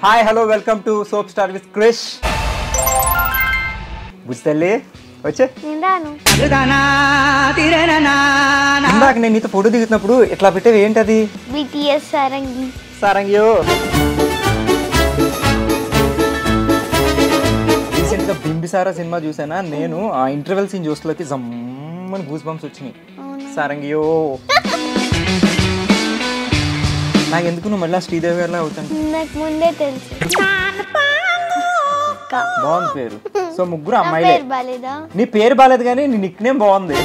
Hi hello welcome to soap star with Krish. బుజ్జితల్లి వచ్చే ఇందాక నేను నీతో ఫోటో దిగుతున్నప్పుడు ఇట్లా పెట్టేవి ఏంటది? BTS సారంగి. సారంగియో. రీసెంట్గా బింబిసారా సినిమా చూసానా నేను. ఆ ఇంటర్వెల్ సీన్ చూస్తలోకి జమ్మని గూస్ బంప్స్ వచ్చినాయి. సారంగియో. నాకు ఎందుకు నువ్వు మళ్ళీ శ్రీదేవి గారిలా అవుతాను. నాకు ముందే తెలుసు. బాగుంది పేరు. సో ముగ్గురు అమ్మాయిలే. బాలేదా? నీ పేరు బాలేదు కానీ నీ నిక్ నేమ్ బాగుంది.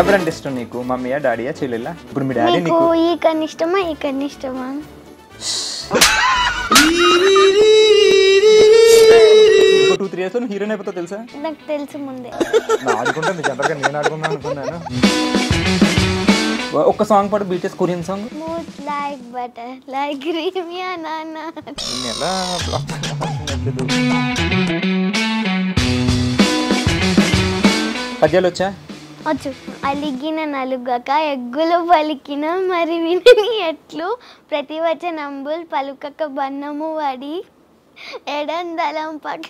ఎవరంటే ఇష్టం నీకు? మమ్మీయా, డాడీయా, చెల్లెలా? ఇప్పుడు మీ డాడీ నీకు ఈ కన్నా ఇష్టమా ఈ కన్నా ఇష్టమా? 2-3 years నువ్వు హీరోయిన్ అయిపోతావు తెలుసా? నాకు తెలుసు ముందే. నా ఆడుకుంటాను జనరల్గా, నేను ఆడుకుందాం అనుకున్నాను. ఒక్క సాంగ్ పాడు, BTS Korean song. Smooth like butter, like creamy banana. ఎలా పద్యాలు వచ్చా? వచ్చు. అలిగిన నలుగక ఎగ్గులు పలికిన మరి వినని ఎట్లు ప్రతివచనంబుల్ పలుకక బన్నము వడి ఎడందలం పక్క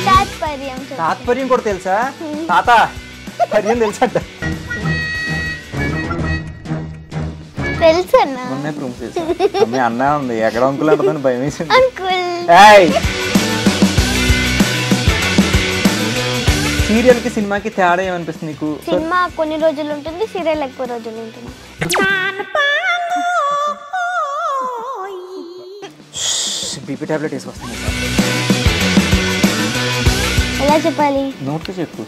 తాత్పర్యం. తాత్పర్యం కూడా తెలుసా? తాత పర్యం తెలుసా? తెలుసన్నా? మొన్నే ప్రూవ్ చేసా. మీ అన్న ఉంది ఎక్కడ అంకుల్ అంటుందని భయం వేసింది. అంకుల్. సీరియల్ కి సినిమాకి తేడా ఏమనిపిస్తుంది నీకు? సినిమా కొన్ని రోజులు ఉంటుంది, సీరియల్ ఎక్కువ రోజులు ఉంటుంది. బీపీ టాబ్లెట్ వేసుకొస్తుంది. ఎలా చెప్పాలి? నోట్లో చెప్పు.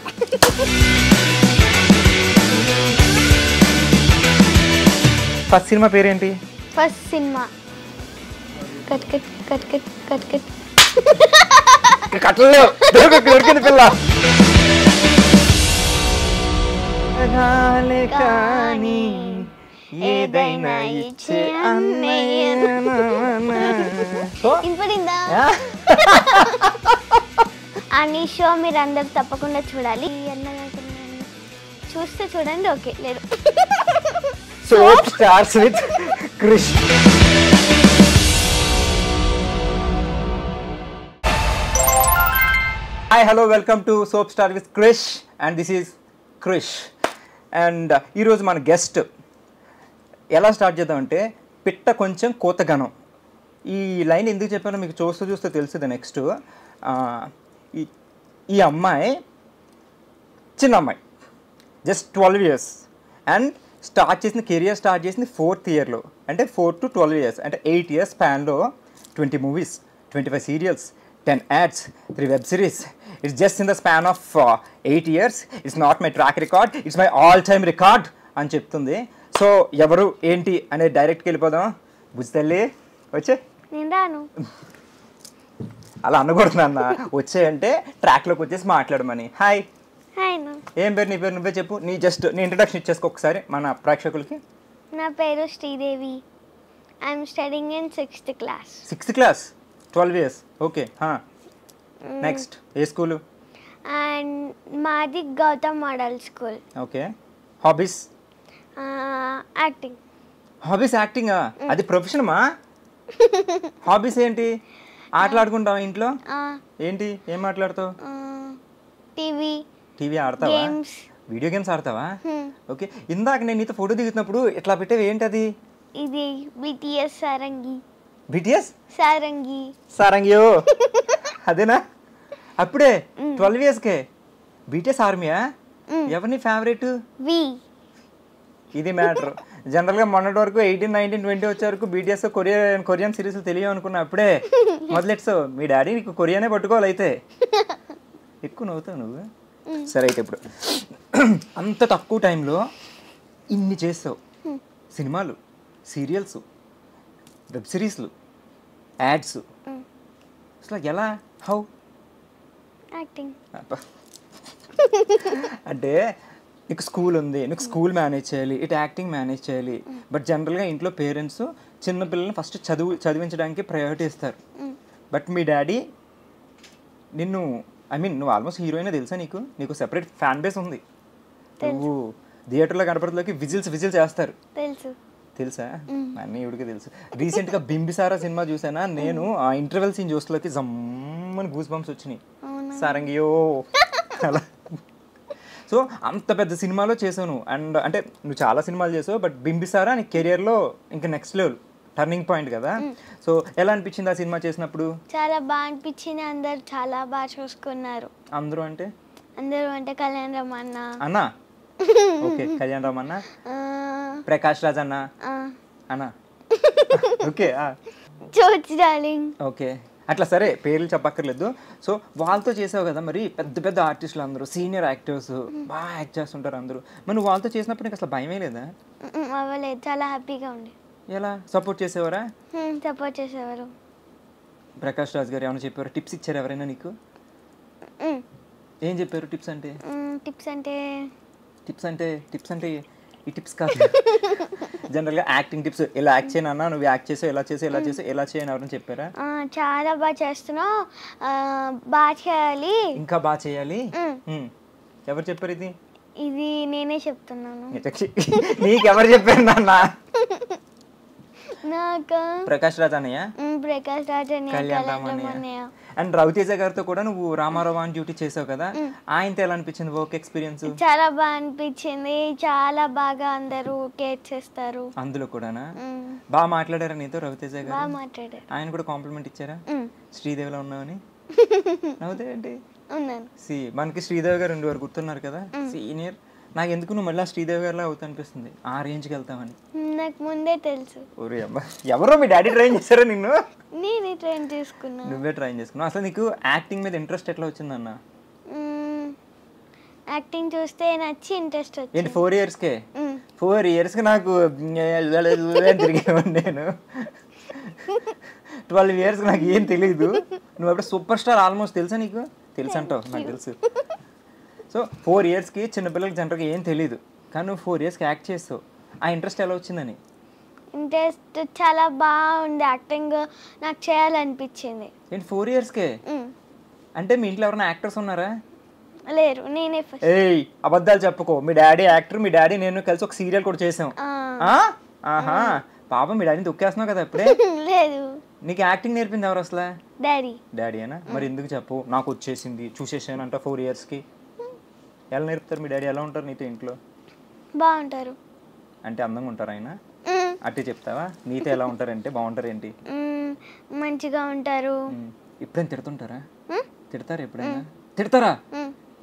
ఫస్ట్ సినిమా పేరేంటి? First cinema cut cut cut cut cut cut. కట్టలో దొరికింది పిల్ల. కానీ ఏదైనా ఇచ్చే వినపడిందా? అని షో మీరు అందరు తప్పకుండా చూడాలి. చూస్తే చూడండి, ఓకే లేదు. Soap stars with Krish. Hi hello welcome to soap star with Krish and this is Krish. And ఈరోజు మన గెస్ట్ ఎలా స్టార్ట్ చేద్దామంటే, పిట్ట కొంచెం కోతగనం. ఈ లైన్ ఎందుకు చెప్పానో మీకు చూస్తే తెలుస్తుంది. నెక్స్ట్ ఈ అమ్మాయి చిన్న అమ్మాయి, just 12 years and career start చేసింది 4th yearలో. అంటే 4 to 12 years అంటే 8 years స్పాన్లో 20 movies, 25 serials, 10 ads, 3 web series. It's just in the span of 8 years. It's not my track record, it's my all-time record అని చెప్తుంది. So ఎవరు ఏంటి అనేది డైరెక్ట్కి వెళ్ళిపోదాం. బుజ్జితల్లి వచ్చే. నేను రాను. అలా అనకూడదు అన్న. వచ్చాయంటే ట్రాక్లోకి వచ్చేసి మాట్లాడమని. హాయ్. హాయ్. ఏం పేరు? నీ పేరు నువ్వే చెప్పు. నీ ఇంట్రడక్షన్ ఇచ్చేసుకో ఒకసారి మన ప్రేక్షకులకి. నా పేరు Sridevi. I'm studying in 6th class. 6th class, 12 years. Okay. Next ఏ స్కూలు? అండ్ మాది Gautam model school. Okay. Hobbies? Acting. Hobbies యాక్టింగా? అది ప్రొఫెషనమా? హాబీస్ ఏంటి? ఆటలాడుకుంటావా ఇంట్లో? ఏంటి ఏం మాట్లాడతావు? టీవీ ఆడతావా? వీడియో గేమ్స్ ఆడతావా? ఓకే. ఇందాక నేను నీతో ఫోటో దిగుతున్నప్పుడు ఇట్లా పెట్టేవి ఏంటది? ఇది BTS సారంగి. BTS సారంగి. సారంగియో. అదేనా? అప్పుడే 12 yearsకే BTS ఆర్మీయా? ఎవరిని ఫేవరెట్? ఇది మ్యాటర్. జనరల్గా మొన్నటి వరకు 18, 19, 20 వచ్చే వరకు BTS కొరియన్ సిరీస్ తెలియవు అనుకున్నా. అప్పుడే మొదలెట్సావు. మీ డాడీ నీకు కొరియానే పట్టుకోవాలి అయితే. ఎక్కువ నవ్వుతావు నువ్వు. సరే అయితే ఇప్పుడు అంత తక్కువ టైంలో ఇన్ని చేస్తావు. సినిమాలు, సీరియల్స్, వెబ్ సిరీస్లు, యాడ్స్. అసలు ఎలా? హౌ? యాక్టింగ్. అంటే నీకు స్కూల్ ఉంది, నీకు స్కూల్ మేనేజ్ చేయాలి, ఇటు యాక్టింగ్ మేనేజ్ చేయాలి. బట్ జనరల్గా ఇంట్లో పేరెంట్స్ చిన్నపిల్లల్ని ఫస్ట్ చదివించడానికి ప్రయారిటీ ఇస్తారు. బట్ మీ డాడీ నిన్ను, ఐ మీన్ నువ్వు ఆల్మోస్ట్ హీరోయినే తెలుసా నీకు? నీకు సెపరేట్ ఫ్యాన్ బేస్ ఉంది. నువ్వు థియేటర్లో కనపడలోకి విజిల్స్ చేస్తారు తెలుసు. తెలుసా? అన్నీ ఇవిడికి తెలుసు. రీసెంట్గా బింబిసారా సినిమా చూసానా నేను, ఆ ఇంటర్వెల్ సీన్ చూస్తలోకి జమ్మని గూస్ బంప్స్ వచ్చినాయి. సారంగియో అలా. సో అంత పెద్ద సినిమాలో చేసావు. అండ్ అంటే నువ్వు చాలా సినిమాలు చేసావు, బట్ బింబిసారా నీ కెరియర్లో ఇంకా నెక్స్ట్ లెవెల్ టర్నింగ్ పాయింట్ కదా. సో ఎలా అనిపించింది ఆ సినిమా చేసినప్పుడు? చాలా బాగా అనిపించింది. అందరు చాలా బాగా చూసుకున్నారు. అందరూ అంటే కళ్యాణ్ రామ్ అన్న, ఓకే కళ్యాణ్ రామ్ అన్న, ప్రకాష్ రాజ్ అన్న, ఓకే జోర్జ్ డార్లింగ్, ఓకే అట్లా సరే పేర్లు చెప్పక్కర్లేదు. సో వాళ్ళతో చేసావు కదా, మరి పెద్ద పెద్ద ఆర్టిస్టులు అందరూ సీనియర్ యాక్టర్స్ బాగా యాక్ట్ చేస్తుంటారు అందరూ, మరి నువ్వు వాళ్ళతో చేసినప్పుడు నీకు అసలు భయమే లేదా? అవ్వలేదు, చాలా హ్యాపీగా ఉంది. ఎలా సపోర్ట్ చేసేవారా? సపోర్ట్ చేసేవారు. ప్రకాష్ రాజ్ గారు ఏమైనా చెప్పారు? టిప్స్ ఇచ్చారు ఎవరైనా నీకు? ఏం చెప్పారు టిప్స్ అంటే? టిప్స్ అంటే ఈ టిప్స్ కాదు, జనరల్గా యాక్టింగ్ టిప్స్. ఇలా యాక్ట్ చేయనన్నా, నువ్వు యాక్ట్ చేసావు, ఎలా చేయని ఎవరైనా చెప్పారా? చాలా బాగా చేస్తున్నావు, బాగా చేయాలి, ఇంకా బాగా చేయాలి. ఎవరు చెప్పారు ఇది? ఇది నేనే చెప్తున్నాను. నీకెవరు చెప్పారు నాన్న? నాకు ప్రకాష్ రాజ్ అన్నయ్య, కళ్యాణ్ రామ్ అన్నయ్య. అండ్ రవితేజ గారితో కూడా నువ్వు రామారావు అని డ్యూటీ చేసావు కదా, ఆయనతో ఎలా అనిపించింది వర్క్ ఎక్స్పీరియన్స్? చాలా బాగా అనిపించింది. చాలా బాగా అందరూ కేర్ చేస్తారు. అందులో కూడానా? బాగా మాట్లాడారా నీతో రవితేజ గారు? బాగా మాట్లాడారు. ఆయన కూడా కాంప్లిమెంట్ ఇచ్చారా శ్రీదేవిలో ఉన్నావని? నవ్వుతాయండి. మనకి శ్రీదేవి గారు ఉండేవారు, గుర్తున్నారు కదా, సీనియర్. నాకు ఎందుకు నువ్వు మళ్ళీ శ్రీదేవి గారిలా అవుతా అనిపిస్తుంది, ఆ రేంజ్కి వెళ్తామని. నాకు ముందే తెలుసు. ఎవరో మీ డాడీ ట్రైన్ చేశారా నిన్ను? నేనే ట్రైన్ చేసుకున్నా. నువ్వే ట్రైన్ చేసుకున్నావు. అసలు నీకు యాక్టింగ్ మీద ఇంట్రెస్ట్ ఎట్లా వచ్చిందన్న? యాక్టింగ్ చూస్తే నచ్చి ఇంట్రెస్ట్ వచ్చింది. ఏంటి 4 ఇయర్స్కే? 4 ఇయర్స్కి నాకు తిరిగేవాడిని నేను. 12 ఇయర్స్కి నాకు ఏం తెలియదు. నువ్వు అప్పుడు సూపర్ స్టార్ ఆల్మోస్ట్ తెలుసా నీకు? తెలుసు అంటావు, నాకు తెలుసు. సో 4 ఇయర్స్కి చిన్నపిల్లలకి జనరల్గా ఏం తెలియదు, కానీ నువ్వు 4 ఇయర్స్కి యాక్ట్ చేస్తావు. ఆ ఇంట్రెస్ట్ ఎలా వచ్చిందని? ఇంట్రెస్ట్ చాలా బాగుంది, యాక్టింగ్ నాకు చేయాలనిపించింది. ఏంటి 4 ఇయర్స్కే? అంటే మీ ఇంట్లో ఎవరైనా యాక్టర్స్ ఉన్నారా? లేరు, నేనే ఫస్ట్. ఏయ్ అబద్ధాలు చెప్పుకో. మీ డాడీ యాక్టర్, మీ డాడీ నేను కలిసి ఒక సీరియల్ కూడా చేసాం. ఆహా పాపం, మీ డాడీని తొక్కేస్తున్నావు కదా ఇప్పుడే. లేదు. నీకు యాక్టింగ్ నేర్పింది ఎవరు అసలు? డాడీ అయినా మరి ఎందుకు చెప్పు? నాకు వచ్చేసింది, చూసేసాను అంట 4 ఇయర్స్కి. ఎలా నేర్పుతారు? మీ డాడీ ఎలా ఉంటారు నీతో ఇంట్లో? బాగుంటారు. అంటే అందంగా ఉంటారు ఆయన? అట్టే చెప్తావా? నీతో ఎలా ఉంటారంటే బాగుంటారు ఏంటి? మంచిగా ఉంటారు. ఎప్పుడైనా తిడుతుంటారా? తిడతారా ఎప్పుడైనా? తిడతారా?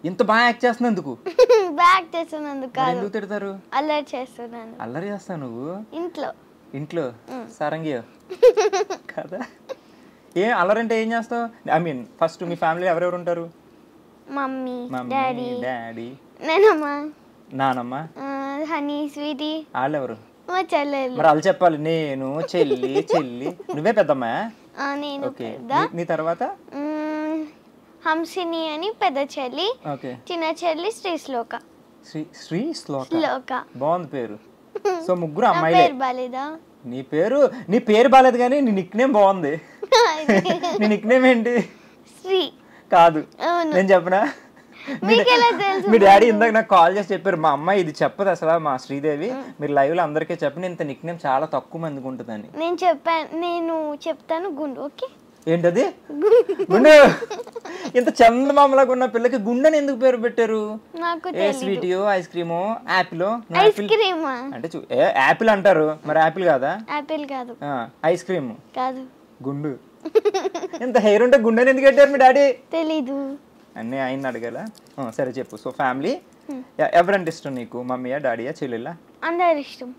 ఇంత బాగా యాక్ట్ చేస్తున్నందుకు? బ్యాక్ చేస్తున్నందుకు కాదు. ఎందుకు తిడతారు? అల్లరి చేస్తున్నాను. అల్లరి చేస్తావు నువ్వు ఇంట్లో? సారంగియో కదా. అల్లరి అంటే ఏం చేస్తావు? I mean first me family ఎవరెవరు ఉంటారు? మమ్మీ, డాడీ, నానమ్మ, హనీ, స్వీటీ. వాళ్ళెవరు? మా చెల్లెలు. మరి వాళ్ళు చెప్పాలి. నేను, చెల్లి. నువ్వే పెద్దమ్మా? నేను. నీ తర్వాత హంసిని అని పెద్ద చెల్లి, చిన్న చెల్లి శ్రీశ్లోక. శ్రీశ్లోక బాగుంది పేరు. సో ముగ్గురు అమ్మాయిలే. బాలేదా? నీ పేరు బాలేదు కానీ నీ నిక్ నేమ్ బాగుంది. నీ నిక్ నేమ్ ఏంటి? శ్రీ కాదు, నేను చెప్పనా? మీ డాడీ ఇందాక నాకు కాల్ చేసి చెప్పారు, మా అమ్మాయి ఇది చెప్పదు అసలు, మా శ్రీదేవి మీరు లైవ్ లో అందరికీ చెప్పిన ఇంత నిక్ నేమ్ చాలా తక్కువ మందికి ఉంటుందని. నేను చెప్తాను గుండు. ఓకే ఏంటది? గుండు. ఇంత చందమామలాగా ఉన్న పిల్లకి గుండెని ఎందుకు పేరు పెట్టారు? ఏ స్వీటియో, ఐస్ క్రీమో, యాపిలో? అంటే యాపిల్ అంటారు, మరి యాపిల్ కాదా? యాపిల్ కాదు. ఐస్ క్రీమ్ కాదు, గుండు. ఇంత హెయిర్ ఉంటే గుండెని ఎందుకు పెట్టారు మీ డాడీ? తెలీదు. అన్నీ ఆయన అడగాల. సరే చెప్పు. సో ఫ్యామిలీ ఎవరంటే ఇష్టం నీకు? మమ్మీయా, డాడీయా, చెల్లెలా? అందరు ఇష్టం.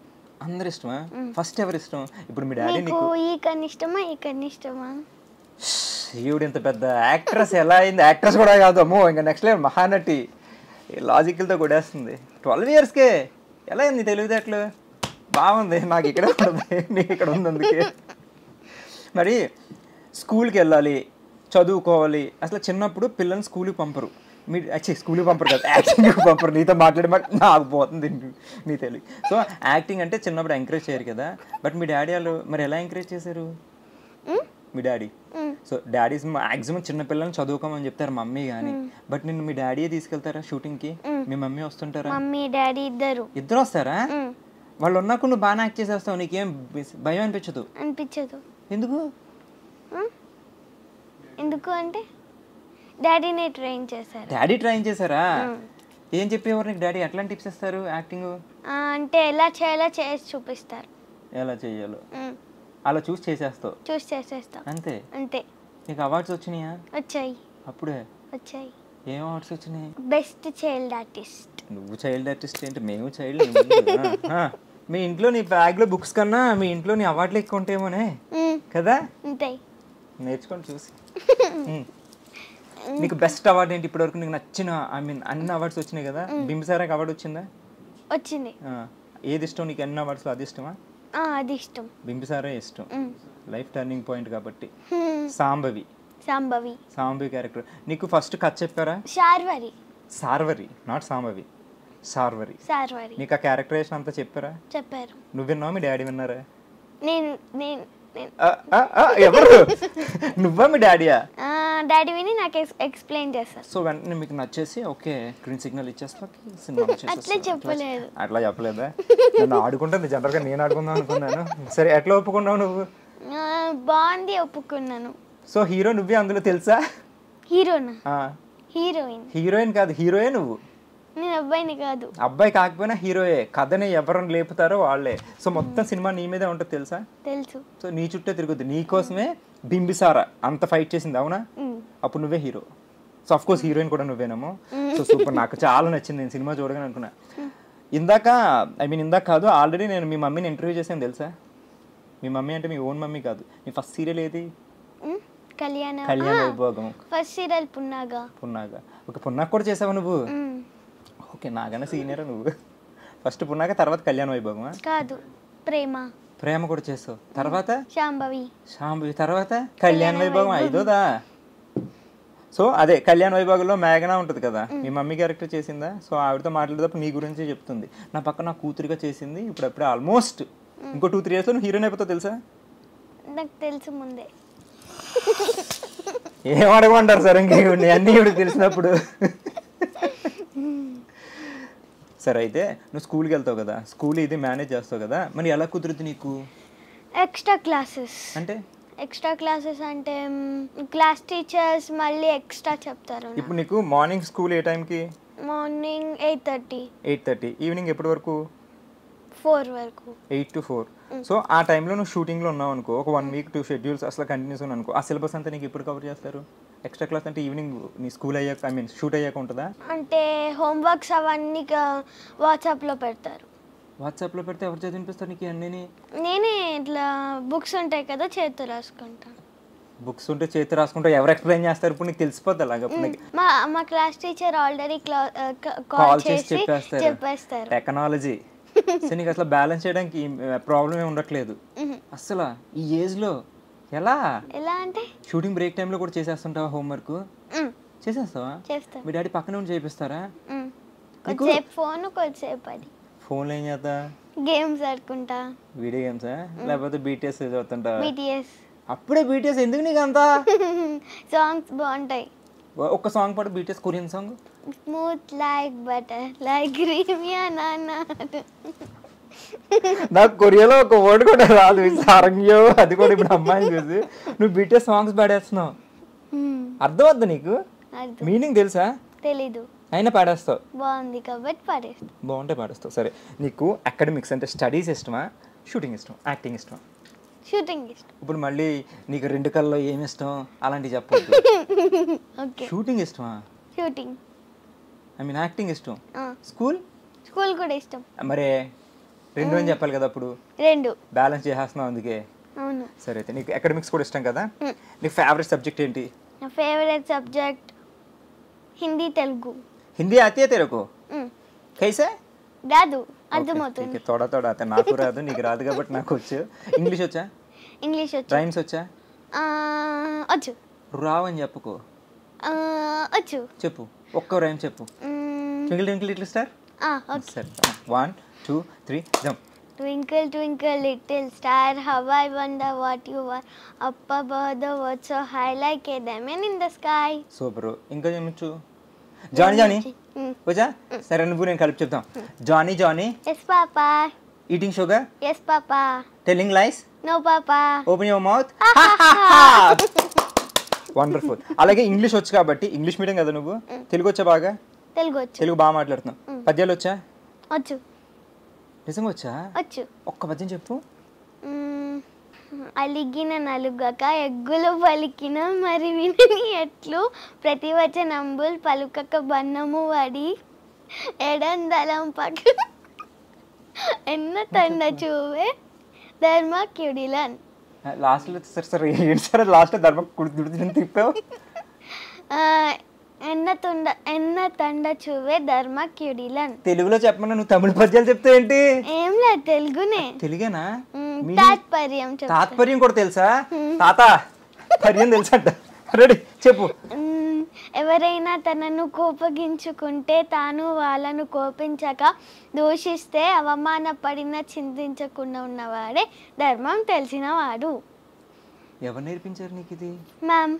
అందరు ఇష్టమా? ఫస్ట్ ఎవరు ఇష్టం? ఇప్పుడు మీ డాడీ నీకు ఈ కన్నా ఇష్టమా, ఈ కన్నా ఇష్టమా? ఈవిడ ఇంత పెద్ద యాక్ట్రెస్ ఎలా అయింది? యాక్ట్రెస్ కూడా కాదు, అమ్మో ఇంకా నెక్స్ట్ లెవెల్ మహానటి. లాజికల్తో కొడేస్తుంది. 12 ఇయర్స్కే ఎలా అయింది తెలివితేటలు? బాగుంది. నాకు ఇక్కడ ఉంది, నీకు ఇక్కడ ఉంది. అందుకే మరి స్కూల్కి వెళ్ళాలి, చదువుకోవాలి. అసలు చిన్నప్పుడు పిల్లల్ని స్కూల్కి పంపరు. స్కూల్కి పంపరు కదా, యాక్టింగ్కి పంపరు. నీతో మాట్లాడి నాకు పోతుంది నీ తెలివి. సో యాక్టింగ్ అంటే చిన్నప్పుడు ఎంకరేజ్ చేయరు కదా, బట్ మీ డాడీ వాళ్ళు మరి ఎలా ఎంకరేజ్ చేశారు? మీ డాడీ. సో డాడీస్ మాక్సిమం చిన్నపిల్లల్ని చదువుకోమని చెప్తారు మమ్మీ కానీ, బట్ నిన్ను మీ డాడీయే తీసుకెళ్తారా షూటింగ్కి? మీ మమ్మీ వస్తుంటారా? మమ్మీ డాడీ ఇద్దరు వస్తారా? వాళ్ళు ఉన్నాక నువ్వు బాగా యాక్ట్ చేసేస్తావు, నీకేం భయం అనిపించదు? ఎందుకు? ఎందుకు అంటే డాడీనే ట్రైన్ చేశారు. డాడీ ట్రైన్ చేశారా? ఏం చెప్పేవారు నీకు డాడీ? ఎట్లాంటి టిప్స్ ఇస్తారు యాక్టింగ్ అంటే? ఎలా చేయాలో చేసి చూపిస్తారు. ఎలా చేయాలో అలా చూసి చేసేస్తావు అంతే. నీకు అవార్డ్స్ వచ్చినాయా? వచ్చాయి. అప్పుడే వచ్చాయి. ఏం అవార్డ్స్ వచ్చినాయి? Best child artist. నువ్వు చైల్డ్ ఆర్టిస్ట్ ఏంటి? మేము చైల్డ్. మీ ఇంట్లో నీ బ్యాగ్ లో బుక్స్ కన్నా మీ ఇంట్లో నీ అవార్డులు ఎక్కువ ఉంటాయేమోనే కదా? నేర్చుకొని చూసి. నీకు బెస్ట్ అవార్డు ఏంటి ఇప్పటివరకు? నీకు నచ్చిన అన్ని అవార్డ్స్ వచ్చినాయి కదా, బింబిసారాకి అవార్డు వచ్చిందా? వచ్చింది. ఏది ఇష్టం నీకు? అన్ని అవార్డ్స్ అది ఇష్టమా? అది ఇష్టం. బింబిసారే ఇష్టం, లైఫ్ టర్నింగ్ పాయింట్ కాబట్టి. సాంబవి క్యారెక్టర్ నీకు ఫస్ట్ కథ చెప్పారా? సార్వరి, నాట్ సాంబవి, సార్వరి. నీకు ఆ క్యారెక్టరైజేషన్ అంతా చెప్పారా? చెప్పారు. నువ్వు విన్నావా? మీ డాడీ విన్నారా? ఎవరు? నువ్వా మీ డాడీయా? డాడీ విని నాకు ఎక్స్ప్లెయిన్ చేస్తారు. సో వెంటనే మీకు నచ్చేసి ఓకే గ్రీన్ సిగ్నల్ ఇచ్చేస్తా సినిమా అట్లా చెప్పలేదా? నన్ను ఆడుకుంటుంది జనరల్గా, నేను ఆడుకుందాం అనుకున్నాను. సరే ఎట్లా ఒప్పుకున్నావు నువ్వు? బాగుంది, ఒప్పుకున్నాను. సో హీరో నువ్వే అందులో తెలుసా? హీరోయిన్ కాదు, హీరోయే నువ్వు. నేను అబ్బాయిని కాదు. అబ్బాయి కాకపోయినా హీరోయే. కథని ఎవరిని లేపుతారో వాళ్ళే. సో మొత్తం సినిమా నీ మీదే ఉంటుంది తెలుసా? తెలుసు. సో నీ చుట్టే తిరుగుద్ది. నీ కోసమే బింబిసారా అంత ఫైట్ చేసింది, అవునా? అప్పుడు నువ్వే hero. So of course heroine కూడా నువ్వేనేమో. సో సూపర్, నాకు చాలా నచ్చింది నేను సినిమా చూడగానే అనుకున్నా. ఇందాక కాదు, ఆల్రెడీ నేను మీ మమ్మీని ఇంటర్వ్యూ చేశాను తెలుసా? మీ మమ్మీ అంటే మీ ఓన్ మమ్మీ కాదు. నీ ఫస్ట్ సీరియల్ ఏది? Kalyana Vaibhogam. First serial Punnaga. Okay, Punnaga కూడా చేసావా నువ్వు? ఓకే, నాకన్నా సీనియర్ నువ్వు. ఫస్ట్ పున్నాక, తర్వాత కళ్యాణ వైభోగమా? కాదు, ప్రేమ కూడా చేస్తావు. తర్వాత శాంభవి, తర్వాత కళ్యాణ వైభోగం ఐదోదా? సో అదే కళ్యాణ వైభోగంలో మేఘనా ఉంటుంది కదా, మీ మమ్మీ క్యారెక్టర్ చేసిందా? సో ఆవిడతో మాట్లాడేటప్పుడు నీ గురించి చెప్తుంది. నా పక్కన నా కూతురిగా చేసింది, ఇప్పుడప్పుడే ఆల్మోస్ట్ ఇంకో 2-3 yearsలో నువ్వు హీరోయిన్ అయిపోతావు తెలుసా? నాకు తెలుసు ముందే. ఏం అడగమంటారు సార్ ఇంక అన్నీ ఇప్పుడు తెలిసినప్పుడు? సరే అయితే నువ్వు స్కూల్కి వెళ్తావు కదా, స్కూల్ ఇది మేనేజ్ చేస్తావు కదా, మరి ఎలా కుదురుతుంది నీకు? ఎక్స్ట్రా క్లాసెస్ అంటే క్లాస్ టీచర్స్ మళ్ళీ ఎక్స్ట్రా చెప్తారు. ఇప్పుడు నీకు మార్నింగ్ స్కూల్ ఏ టైంకి? మార్నింగ్ 8:30. ఈవినింగ్ ఎప్పటి వరకు? 4 వరకు. 8 to 4. సో ఆ టైంలో నువ్వు షూటింగ్లో ఉన్నావు అనుకో, ఒక 1 week 2 schedules అసలు కంటిన్యూస్ అనుకో, ఆ సిలబస్ అంతా నీకు ఎప్పుడు కవర్ చేస్తారు? ఎక్స్ట్రా క్లాస్ అంటే ఈవినింగ్ నీ స్కూల్ అయ్యాక, షూట్ అయ్యాక ఉంటుందా? అంటే హోంవర్క్స్ అవన్నీ వాట్సాప్లో పెడతారు. వాట్సాప్లో పెడితే ఎవరు చదివినిపిస్తారు నీకు అన్నీ? నేనే ఇట్లా బుక్స్ ఉంటాయి కదా, చేతితో రాసుకుంటా. బుక్స్ ఉంటే చేతి రాసుకుంటా, ఎవరు ఎక్స్ప్లెయిన్ చేస్తారు? ఇప్పుడు నీకు తెలిసిపోద్ది అలాగా. మా క్లాస్ టీచర్ ఆల్రెడీ కాల్ చేసి చెప్పేస్తారు. టెక్నాలజీ. సో నీకు అసలు బ్యాలెన్స్ చేయడానికి ప్రాబ్లం ఏమి ఉండట్లేదు అసలు ఈ ఏజ్లో. ఎలా అంటే షూటింగ్ బ్రేక్ టైంలో కూడా చేసేస్తుంటావా? హోంవర్క్ చేసేస్తావా? మీ డాడీ పక్కనే ఉండి చేపిస్తారా? ఫోన్లో ఏం చేస్తా? గేమ్స్ ఆడుకుంటా. వీడియో గేమ్సా లేకపోతే బీటీఎస్ చదువుతుంటా? బీటీఎస్. అప్పుడే బీటీఎస్ ఎందుకు నీకు అంతా? సాంగ్స్ బాగుంటాయి. ఒక్క సాంగ్ పాడు, BTS Korean song. Smooth like butter like Crimea నానా. నాకు కొరియాలో ఒక వర్డ్ కూడా రాదు, సారంగ్యో. అది కూడా ఇప్పుడు అమ్మాయిని చూసి నువ్వు బీటీఎస్ సాంగ్స్ పాడేస్తున్నావు. అర్థం వద్దు నీకు? మీనింగ్ తెలుసా? తెలీదు, అయినా పాడేస్తావు. బాగుంది కాబట్టి పాడేస్తావు. బాగుంటే పాడేస్తావు. సరే, నీకు అకాడమిక్స్ అంటే స్టడీస్ ఇష్టమా, షూటింగ్ ఇష్టమా, యాక్టింగ్ ఇష్టమా? షూటింగ్ ఇష్టం. ఇప్పుడు మళ్ళీ నీకు 2 కళ్ళలో ఏమి ఇష్టం అలాంటివి చెప్పొద్దు. షూటింగ్ ఇష్టమా? షూటింగ్. యాక్టింగ్ ఇష్టం. స్కూల్ కూడా ఇష్టం. మరే 2 అని చెప్పాలి కదా, అప్పుడు 2 బ్యాలెన్స్ చేసేస్తున్నావు అందుకే. అవును. సరే అయితే నీకు అకాడమిక్స్ కూడా ఇష్టం కదా, నీ ఫేవరెట్ సబ్జెక్ట్ ఏంటి? నా ఫేవరెట్ సబ్జెక్ట్ హిందీ, తెలుగు. హిందీ ఆతే తెరకు? కైసే? రాదు, అర్థమవుతుంది. తోడ అయితే నాకు రాదు, నీకు రాదు కాబట్టి నాకు వచ్చు. ఇంగ్లీష్ వచ్చా? ఇంగ్లీష్ వచ్చు. రైమ్స్ వచ్చా? వచ్చు. రావని చెప్పుకో. వచ్చు. చెప్పు, ఒక్క రైమ్ చెప్పు. Twinkle twinkle little star. సరే, 1 2 3 jump. Twinkle, twinkle, little star, how I wonder what you are. Up above the world so high like a diamond in the sky. Super. ఇంకా ఏమొచ్చు? జానీ వచ్చా? సరే నువ్వు నేను కలిపి చెప్తాం. Johnny Yes, Papa. Eating sugar, Yes, Papa. Telling lies, No, Papa. Open your mouth. Wonderful. అలాగే English వచ్చు కాబట్టి, ఇంగ్లీష్ మీడియం కదా నువ్వు, తెలుగు వచ్చా బాగా? తెలుగు బాగా మాట్లాడుతున్నావు. పద్యాలు వచ్చా? వచ్చు. నిజంగా వచ్చా? వచ్చు. ఒక్క పద్యం చెప్పు. అలిగిన నలుగక ఎగ్గులు పలికిన మరి వినని ఎట్లు ప్రతివచనంబుల్ పలుకక బన్నము వడి ఎడందలం పక్క ఎన్న తండ చూవే ధర్మక్యుడిలన్. లాస్ట్లో సరే ఏంటి సార్ లాస్ట్లో ధర్మ కుడి తిప్పావు. ఎన్న తండ చూవే ధర్మక్యుడిలన్. తెలుగులో చెప్పమన్నా నువ్వు తమిళ పద్యాలు చెప్తావు ఏంటి? ఏం లేదు, తెలుగునే. తెలుగేనా? తాత్పర్యం కూడా తెలుసా? తాత పర్యం తెలుసా అంట. రెడీ చెప్పు. ఎవరైనా తనను కోపగించుకుంటే తాను వాళ్ళను కోపించక దూషిస్తే అవమానపడిన చింతించకుండా ఉన్నవాడే ధర్మం తెలిసినవాడు. ఎవరు నేర్పించారు నీకు ఇది? Ma'am.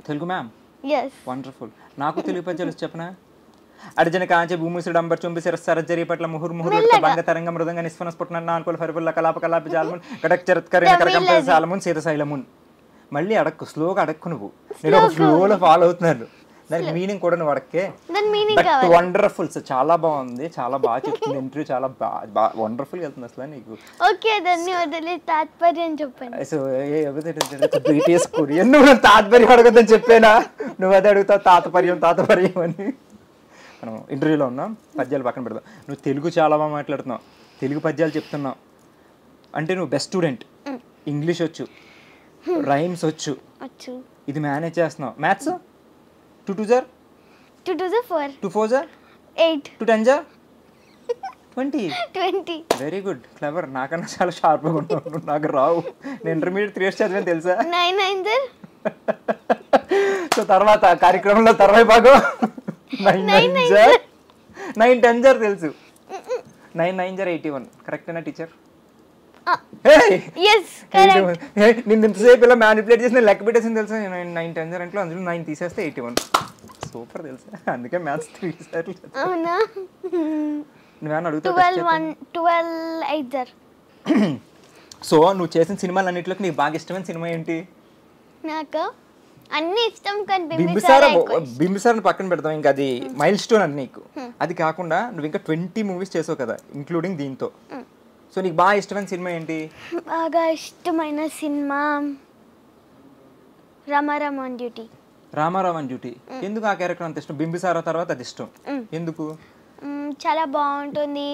Telugu ma'am. yes wonderful. నాకు తెలుగు పద్యాలు చెప్పనా? అర్జున కాంచ భూమిసుడు అంబర్ చుంబి శిరస్సార జరి పట్ల ముహుర్ముహుర్త భంగ తరంగ మృదంగ నిస్ఫన స్ఫుటన నాల్కొల ఫరిబుల్ల కలాప కలాప జాలమున్ కడక్ చరత్కరిన కరకంప సాలమున్ సీతశైలమున్. మళ్ళీ అడక్కు, స్లోగా అడక్కు. నువ్వు నేను ఒక ఫ్లోలో ఫాలో అవుతున్నాను. దానికి మీనింగ్ కూడా నువ్వు అడక్కే. But wonderful. చాలా బాగుంది, చాలా బాగా చెప్తుంది. ఇంటర్వ్యూ చాలా బాగా వండర్ఫుల్ వెళ్తుంది అసలు నీకు. ఓకే, దాన్ని వదిలే తాత్పర్యం చెప్పండి. సో బీటీఎస్ కొరియన్ నువ్వు తాత్పర్యం అడగద్దని చెప్పేనా? నువ్వు అదే అడుగుతావు తాతపర్యం అని. మనం ఇంటర్వ్యూలో ఉన్నాం, పద్యాలు పక్కన పెడతాం. నువ్వు తెలుగు చాలా బాగా మాట్లాడుతున్నావు, తెలుగు పద్యాలు చెప్తున్నావు అంటే నువ్వు బెస్ట్ స్టూడెంట్. ఇంగ్లీష్ వచ్చు, రైమ్స్ వచ్చు, ఇది మేనేజ్ చేస్తున్నావు. మ్యాథ్స్ 2 2 జర్ 2 2 జర్ 4 2 4 జర్ 8 2 10 జర్ 20. Very good, clever. నాకన్నా చాలా షార్ప్గా ఉన్నావు. నాకు రావు. నేను ఇంటర్మీడియట్ 3 years చదివాను తెలుసా? 9 9 జర్. సో తర్వాత కార్యక్రమంలో తర్వాత భాగం 9 9 జర్ 9 10 జర్ తెలుసు. 9 9 జర్ 81. కరెక్టేనా టీచర్? నేను ఇంతసేపు ఇలా మ్యానిపులేట్ చేసి లెక్క పెట్టేసింది తెలుసా? 9 10 జర్ అంటే అందులో 9 తీసేస్తే 81. సూపర్ తెలుసా? అందుకే మ్యాథ్స్ 3 సార్లు. అవునా? నువ్వేమన్నా అడుగుతావు? 12 8 జర్. సో నువ్వు చేసిన సినిమాలు అన్నింటిలోకి నీకు బాగా ఇష్టమైన సినిమా ఏంటి? నాకు అన్ని ఇష్టం, కానీ బింబిసారా పక్కన పెడతాం. ఇంకా అది మైల్ స్టోన్ అని నీకు. అది కాకుండా నువ్వు ఇంకా 20 movies చేసావు కదా, ఇంక్లూడింగ్ దీంతో. సో నీకు బాగా ఇష్టమైన సినిమా ఏంటి? బాగా ఇష్టమైన సినిమా Ramarao on duty. Ramarao on duty. ఎందుకు ఆ క్యారెక్టర్ అంత ఇష్టం? బింబిసారా తర్వాత అది ఇష్టం ఎందుకు? చాలా బాగుంటుంది.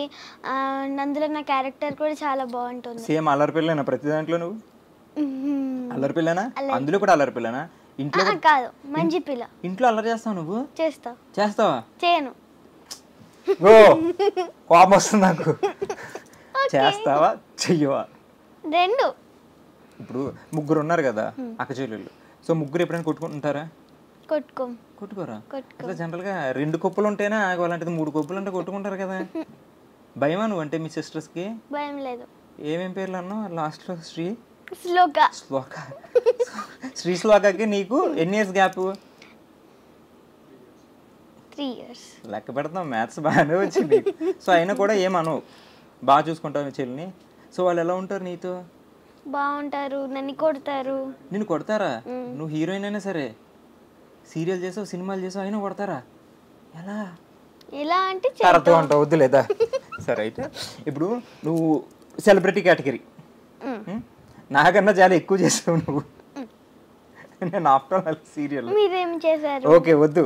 అందులో నా క్యారెక్టర్ కూడా చాలా బాగుంటుంది. సేమ్ అల్లరి పిల్లనా ప్రతి దాంట్లో? నువ్వు అల్లరి పిల్లనా? అందులో కూడా అల్లరి పిల్లనా? ఇంట్లో కాదు, మంచి పిల్ల. ఇంట్లో అల్లరి చేస్తావు నువ్వు? చేస్తావా? చేయను. ఓ కోపం వస్తుంది నాకు. చేస్తావా చెయ్యవా? రెండు. ఇప్పుడు ముగ్గురు ఉన్నారు కదా అక్క చెల్లెళ్ళు. సో ముగ్గురు ఎప్పుడైనా కొట్టుకుంటారా? కొట్టుకోరా? అసలు జనరల్గా 2 కొప్పులు ఉంటేనే ఆగవాలంటే 3 కొప్పులు అంటే కొట్టుకుంటారు కదా. భయమా నువ్వు అంటే మీ సిస్టర్స్కి? భయం లేదు. ఏమేం పేర్లు అన్నావు లాస్ట్లో? శ్రీ శ్లోకకి నీకు ఎన్ని ఇయర్స్ గ్యాప్? 3 years. లెక్క పెడతాం, మ్యాథ్స్ బాగానే వచ్చింది. సో అయినా కూడా ఏమనవు, బాగా చూసుకుంటావు మీ చెల్లిని. సో వాళ్ళు ఎలా ఉంటారు నీతో? బాగుంటారు. నన్ను కొడతారు. నిన్ను కొడతారా? నువ్వు హీరోయిన్ అయినా సరే, సీరియల్ చేసావు, సినిమాలు చేసావు, అయినా కొడతారా? ఎలా అంటే తరతో ఉంటావు, వద్దు లేదా? సరే అయితే ఇప్పుడు నువ్వు సెలబ్రిటీ కేటగిరీ, నాకన్నా చాలా ఎక్కువ చేసావు నువ్వు. నేను ఆఫ్టర్ ఆల్ సీరియల్. మీరేం చేశారు? ఓకే వద్దు,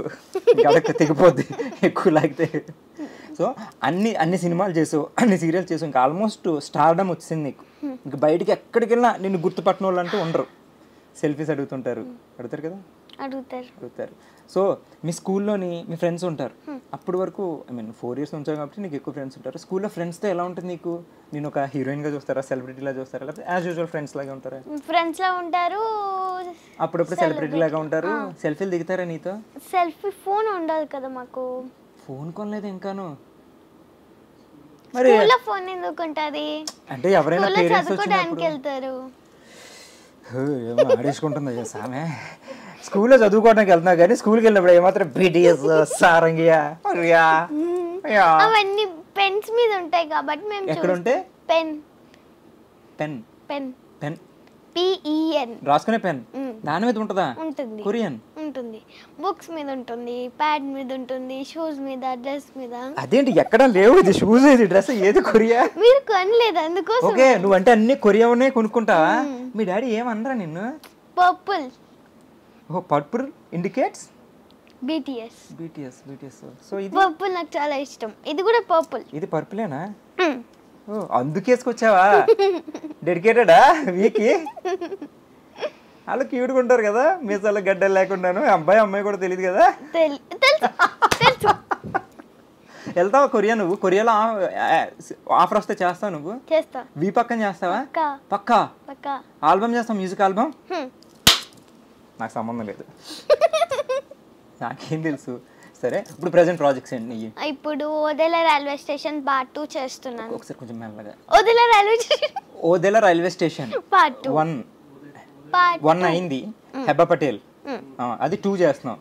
గడక తెగిపోద్ది ఎక్కువ లాగితే. సో అన్ని సినిమాలు చేసావు, అన్ని సీరియల్స్ చేసావు, ఇంకా ఆల్మోస్ట్ స్టార్డమ్ వచ్చింది నీకు. ఇంకా బయటికి ఎక్కడికి వెళ్ళినా నిన్ను గుర్తుపట్టిన వాళ్ళు అంటూ ఉండరు. సెల్ఫీస్ అడుగుతుంటారు కదా? అడుగుతారు. సో మీ స్కూల్లోని మీ ఫ్రెండ్స్ ఉంటారు. అప్పటి వరకు 4 years ఉంచావు కాబట్టి నీకు ఎక్కువ ఫ్రెండ్స్ ఉంటారు. స్కూల్లో ఫ్రెండ్స్తో ఎలా ఉంటుంది నీకు? నేను ఒక హీరోయిన్గా చూస్తారా, సెలబ్రిటీలా చూస్తారా, లేకపోతే యాజ్ యూజువల్ ఫ్రెండ్స్ లాగా ఉంటారా? ఫ్రెండ్స్లా ఉంటారు, అప్పుడప్పుడు సెలబ్రిటీ లాగా ఉంటారు. సెల్ఫీలు దిగుతారా నీతో? సెల్ఫీ ఫోన్ ఉండదు కదా మాకు. ఫోన్ కొనలేదు ఇంకాను? మరి స్కూల్లో ఫోన్ ఎందుకు ఉంటుంది? అంటే ఎవరైనా స్కూల్లో పేరెంట్స్ చదువుకోవడానికి వచ్చినప్పుడు వెళ్తారు. ఏమో ఆడేసుకుంటుందో ఆమె. స్కూల్లో చదువుకోవడానికి వెళ్తున్నా కానీ స్కూల్కి వెళ్ళినప్పుడు ఏమాత్రం బీటీఎస్ సారంగియా అవన్నీ పెన్స్ మీద ఉంటాయి కాబట్టి మేము ఎక్కడ ఉంటే pen pen pen pen PEN రాసుకునే పెన్ దాని మీద ఉంటుందా? ఉంటుంది. కొరియన్ ఉంటుంది, బుక్స్ మీద ఉంటుంది, ప్యాడ్ మీద ఉంటుంది, షూస్ మీద, డ్రెస్ మీద. అదేంటి ఎక్కడ లేవు? ఇది షూస్, ఇది డ్రెస్, ఏది కొరియా? మీరు కొనలేదు అందుకోసం. ఓకే, నువ్వంటే అన్ని కొరియా ఉన్నాయి కొనుక్కుంటావా? మీ డాడీ ఏమనరా నిన్ను? పర్పుల్. ఓ పర్పుల్ ఇండికేట్స్ BTS. సో ఇది పర్పుల్ నాకు చాలా ఇష్టం. ఇది కూడా పర్పుల్. ఇది పర్పులేనా? ఓ అందుకేసుకొచ్చావా? డెడికేటెడా వీకి? వాళ్ళు క్యూట్గా ఉంటారు కదా, మీసాల గడ్డలు లేకుండాను. అబ్బాయి అమ్మాయి కూడా తెలియదు కదా. తెలుసు. వెళ్తావా కొరియా? నువ్వు కొరియాలో ఆఫర్ వస్తే చేస్తావు? నువ్వు చేస్తా. వీ పక్కన చేస్తావా? పక్కా. ఆల్బమ్ చేస్తావు? Music album? నాకు సంబంధం లేదు, నాకేం తెలుసు. సరే, ఇప్పుడు ప్రెసెంట్ ప్రాజెక్ట్స్ ఏంటి నీవి? ఇప్పుడు ఓదెల రైల్వే స్టేషన్ పార్ట్ 2 చేస్తున్నాను. ఒకసారి కొంచెం మెల్లగా. ఓదెల రైల్వే స్టేషన్ పార్ట్ 2 1 అయింది. హెబ్బా పటేల్ అది 2 చేస్తున్నాం.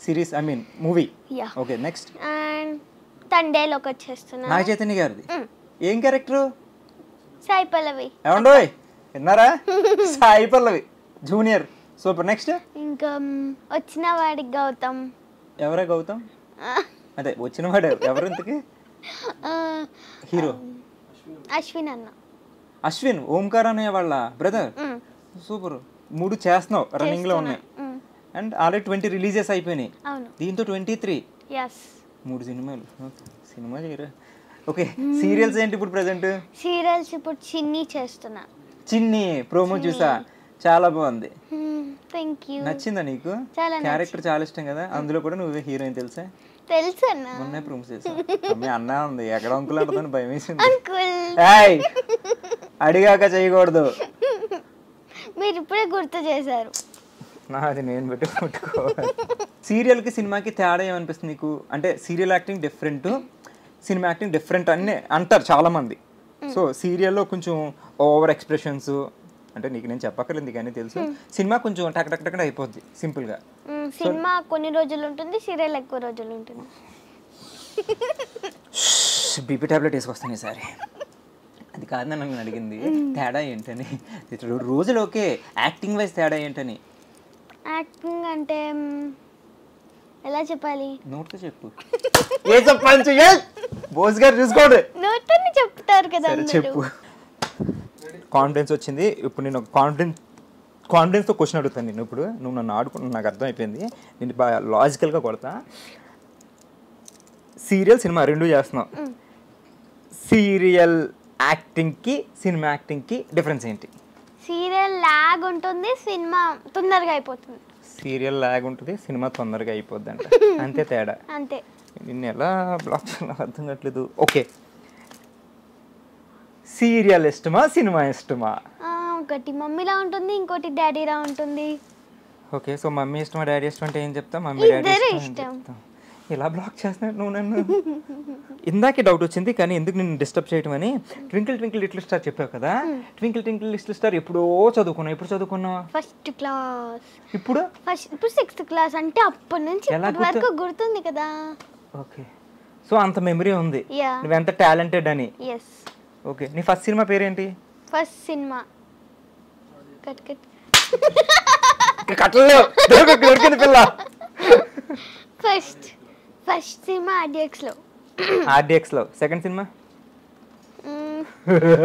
Series I mean movie. Okay, next and Thandel ఒకటి చేస్తున్నాను. నాగ చైతన్య గారిది ఏం క్యారెక్టర్? సాయి పల్లవి. ఏమండోయ్ విన్నారా? Sai Pallavi junior. Super. Next ఇంకా వచ్చిన వాడికి గౌతమ్. ఎవరా గౌతమ్? అదే వచ్చిన వాడు ఎవరు ఇంతకి? హీరో అశ్విన్ అన్న. అశ్విన్, ఓంకార్ అనే వాళ్ళ బ్రదర్. సూపర్. 3 చేస్తున్నావు, రన్నింగ్ లో ఉన్నాయి. అండ్ ఆల్రెడీ 20 రిలీజెస్ అయిపోయినాయి. దీంతో 23. 3 సినిమా చేయరా? ఓకే, సీరియల్స్ ఏంటి ఇప్పుడు ప్రెసెంట్? సీరియల్స్ ఇప్పుడు చిన్ని చేస్తున్నా. చిన్ని ప్రోమో చూసా, చాలా బాగుంది. Thank you. నచ్చిందా నీకు? క్యారెక్టర్ చాలా ఇష్టం కదా, అందులో కూడా నువ్వే హీరోయిన్ తెలుసా? తెలుసు అన్న, మొన్నే ప్రూవ్ చేసా. అమ్మే అన్నా ఉంది, ఎక్కడ అంకుల్ అంటుందని భయం వేసింది. అంకుల్ అడిగాక చేయకూడదు. మీరు ఇప్పుడే గుర్తు చేశారు. నాది నేను పెట్టుకోవాలి. సీరియల్కి సినిమాకి తేడా ఏమనిపిస్తుంది నీకు? అంటే serial acting different, cinema acting different అని అంటారు చాలామంది. సో సీరియల్లో కొంచెం ఓవర్ ఎక్స్ప్రెషన్స్, అంటే నీకు నేను చెప్పక్కర్లేదు కానీ తెలుసు. సినిమా కొంచెం టక్ టక్ టక్ అయిపోద్ది సింపుల్గా. సినిమా కొన్ని రోజులు ఉంటుంది, సీరియల్ ఎక్కువ రోజులు ఉంటుంది. బీపీ టాబ్లెట్ వేసుకొస్తాను ఈసారి. అది కాదు నన్ను అడిగింది, తేడా ఏంటని. రోజులు ఓకే, యాక్టింగ్ వైజ్ తేడా ఏంటని. యాక్టింగ్ అంటే ఎలా చెప్పాలి? నోట్తో చెప్పు. ఏ చెప్పాలి? బోస్ గారు చూసుకోండి. నోట్తోనే చెప్తారు కదా. చెప్పు. కాన్ఫిడెన్స్ వచ్చింది. ఇప్పుడు నేను కాన్ఫిడెన్స్తో క్వశ్చన్ అడుగుతాను నేను. ఇప్పుడు నువ్వు నన్ను ఆడుకుంటున్నా, నాకు అర్థమైపోయింది. నేను బాగా లాజికల్గా కొడతా. సీరియల్ సినిమా 2 చేస్తున్నావు. సీరియల్ యాక్టింగ్కి సినిమా యాక్టింగ్కి డిఫరెన్స్ ఏంటి? సీరియల్ లాగ్ ఉంటుంది, సినిమా తొందరగా అయిపోతుంది. సీరియల్ లాగ్ ఉంటుంది, సినిమా తొందరగా అయిపోద్ది అంట, అంతే తేడా. అంతే. నిన్ను ఎలా బ్లాక్ చేయాలో అర్థం కావట్లేదు. ఓకే, సీరియల్ ఇష్టమా సినిమా ఇష్టమా? ఒకటి మమ్మీలా ఉంటుంది, ఇంకోటి డాడీలా ఉంటుంది. ఓకే, సో మమ్మీ ఇష్టమా డాడీ ఇష్టం అంటే ఏం చెప్తా? మమ్మీ డాడీ ఇష్టం. ఇలా బ్లాక్ చేస్తున్నాడు నువ్వు నన్ను. ఇందాకే డౌట్ వచ్చింది కానీ ఎందుకు నిన్ను డిస్టర్బ్ చేయటం అని. ట్వింకిల్ ట్వింకిల్ లిటిల్ స్టార్ చెప్పావు కదా, ట్వింకిల్ ట్వింకిల్ లిటిల్ స్టార్ ఎప్పుడో చదువుకున్నావు. ఎప్పుడు చదువుకున్నావు? First class. ఇప్పుడు 6th క్లాస్ అంటే అప్పటి నుంచి ఇప్పటి వరకు గుర్తుంది కదా. ఓకే, సో అంత మెమరీ ఉంది, నువ్వెంత టాలెంటెడ్ అని. ఓకే, నీ ఫస్ట్ సినిమా పేరేంటి? ఫస్ట్ సినిమా కట్టలేవు, దొరికింది పిల్ల. ఫస్ట్ సినిమా ఆర్డిఎక్స్ లో. సెకండ్ సినిమా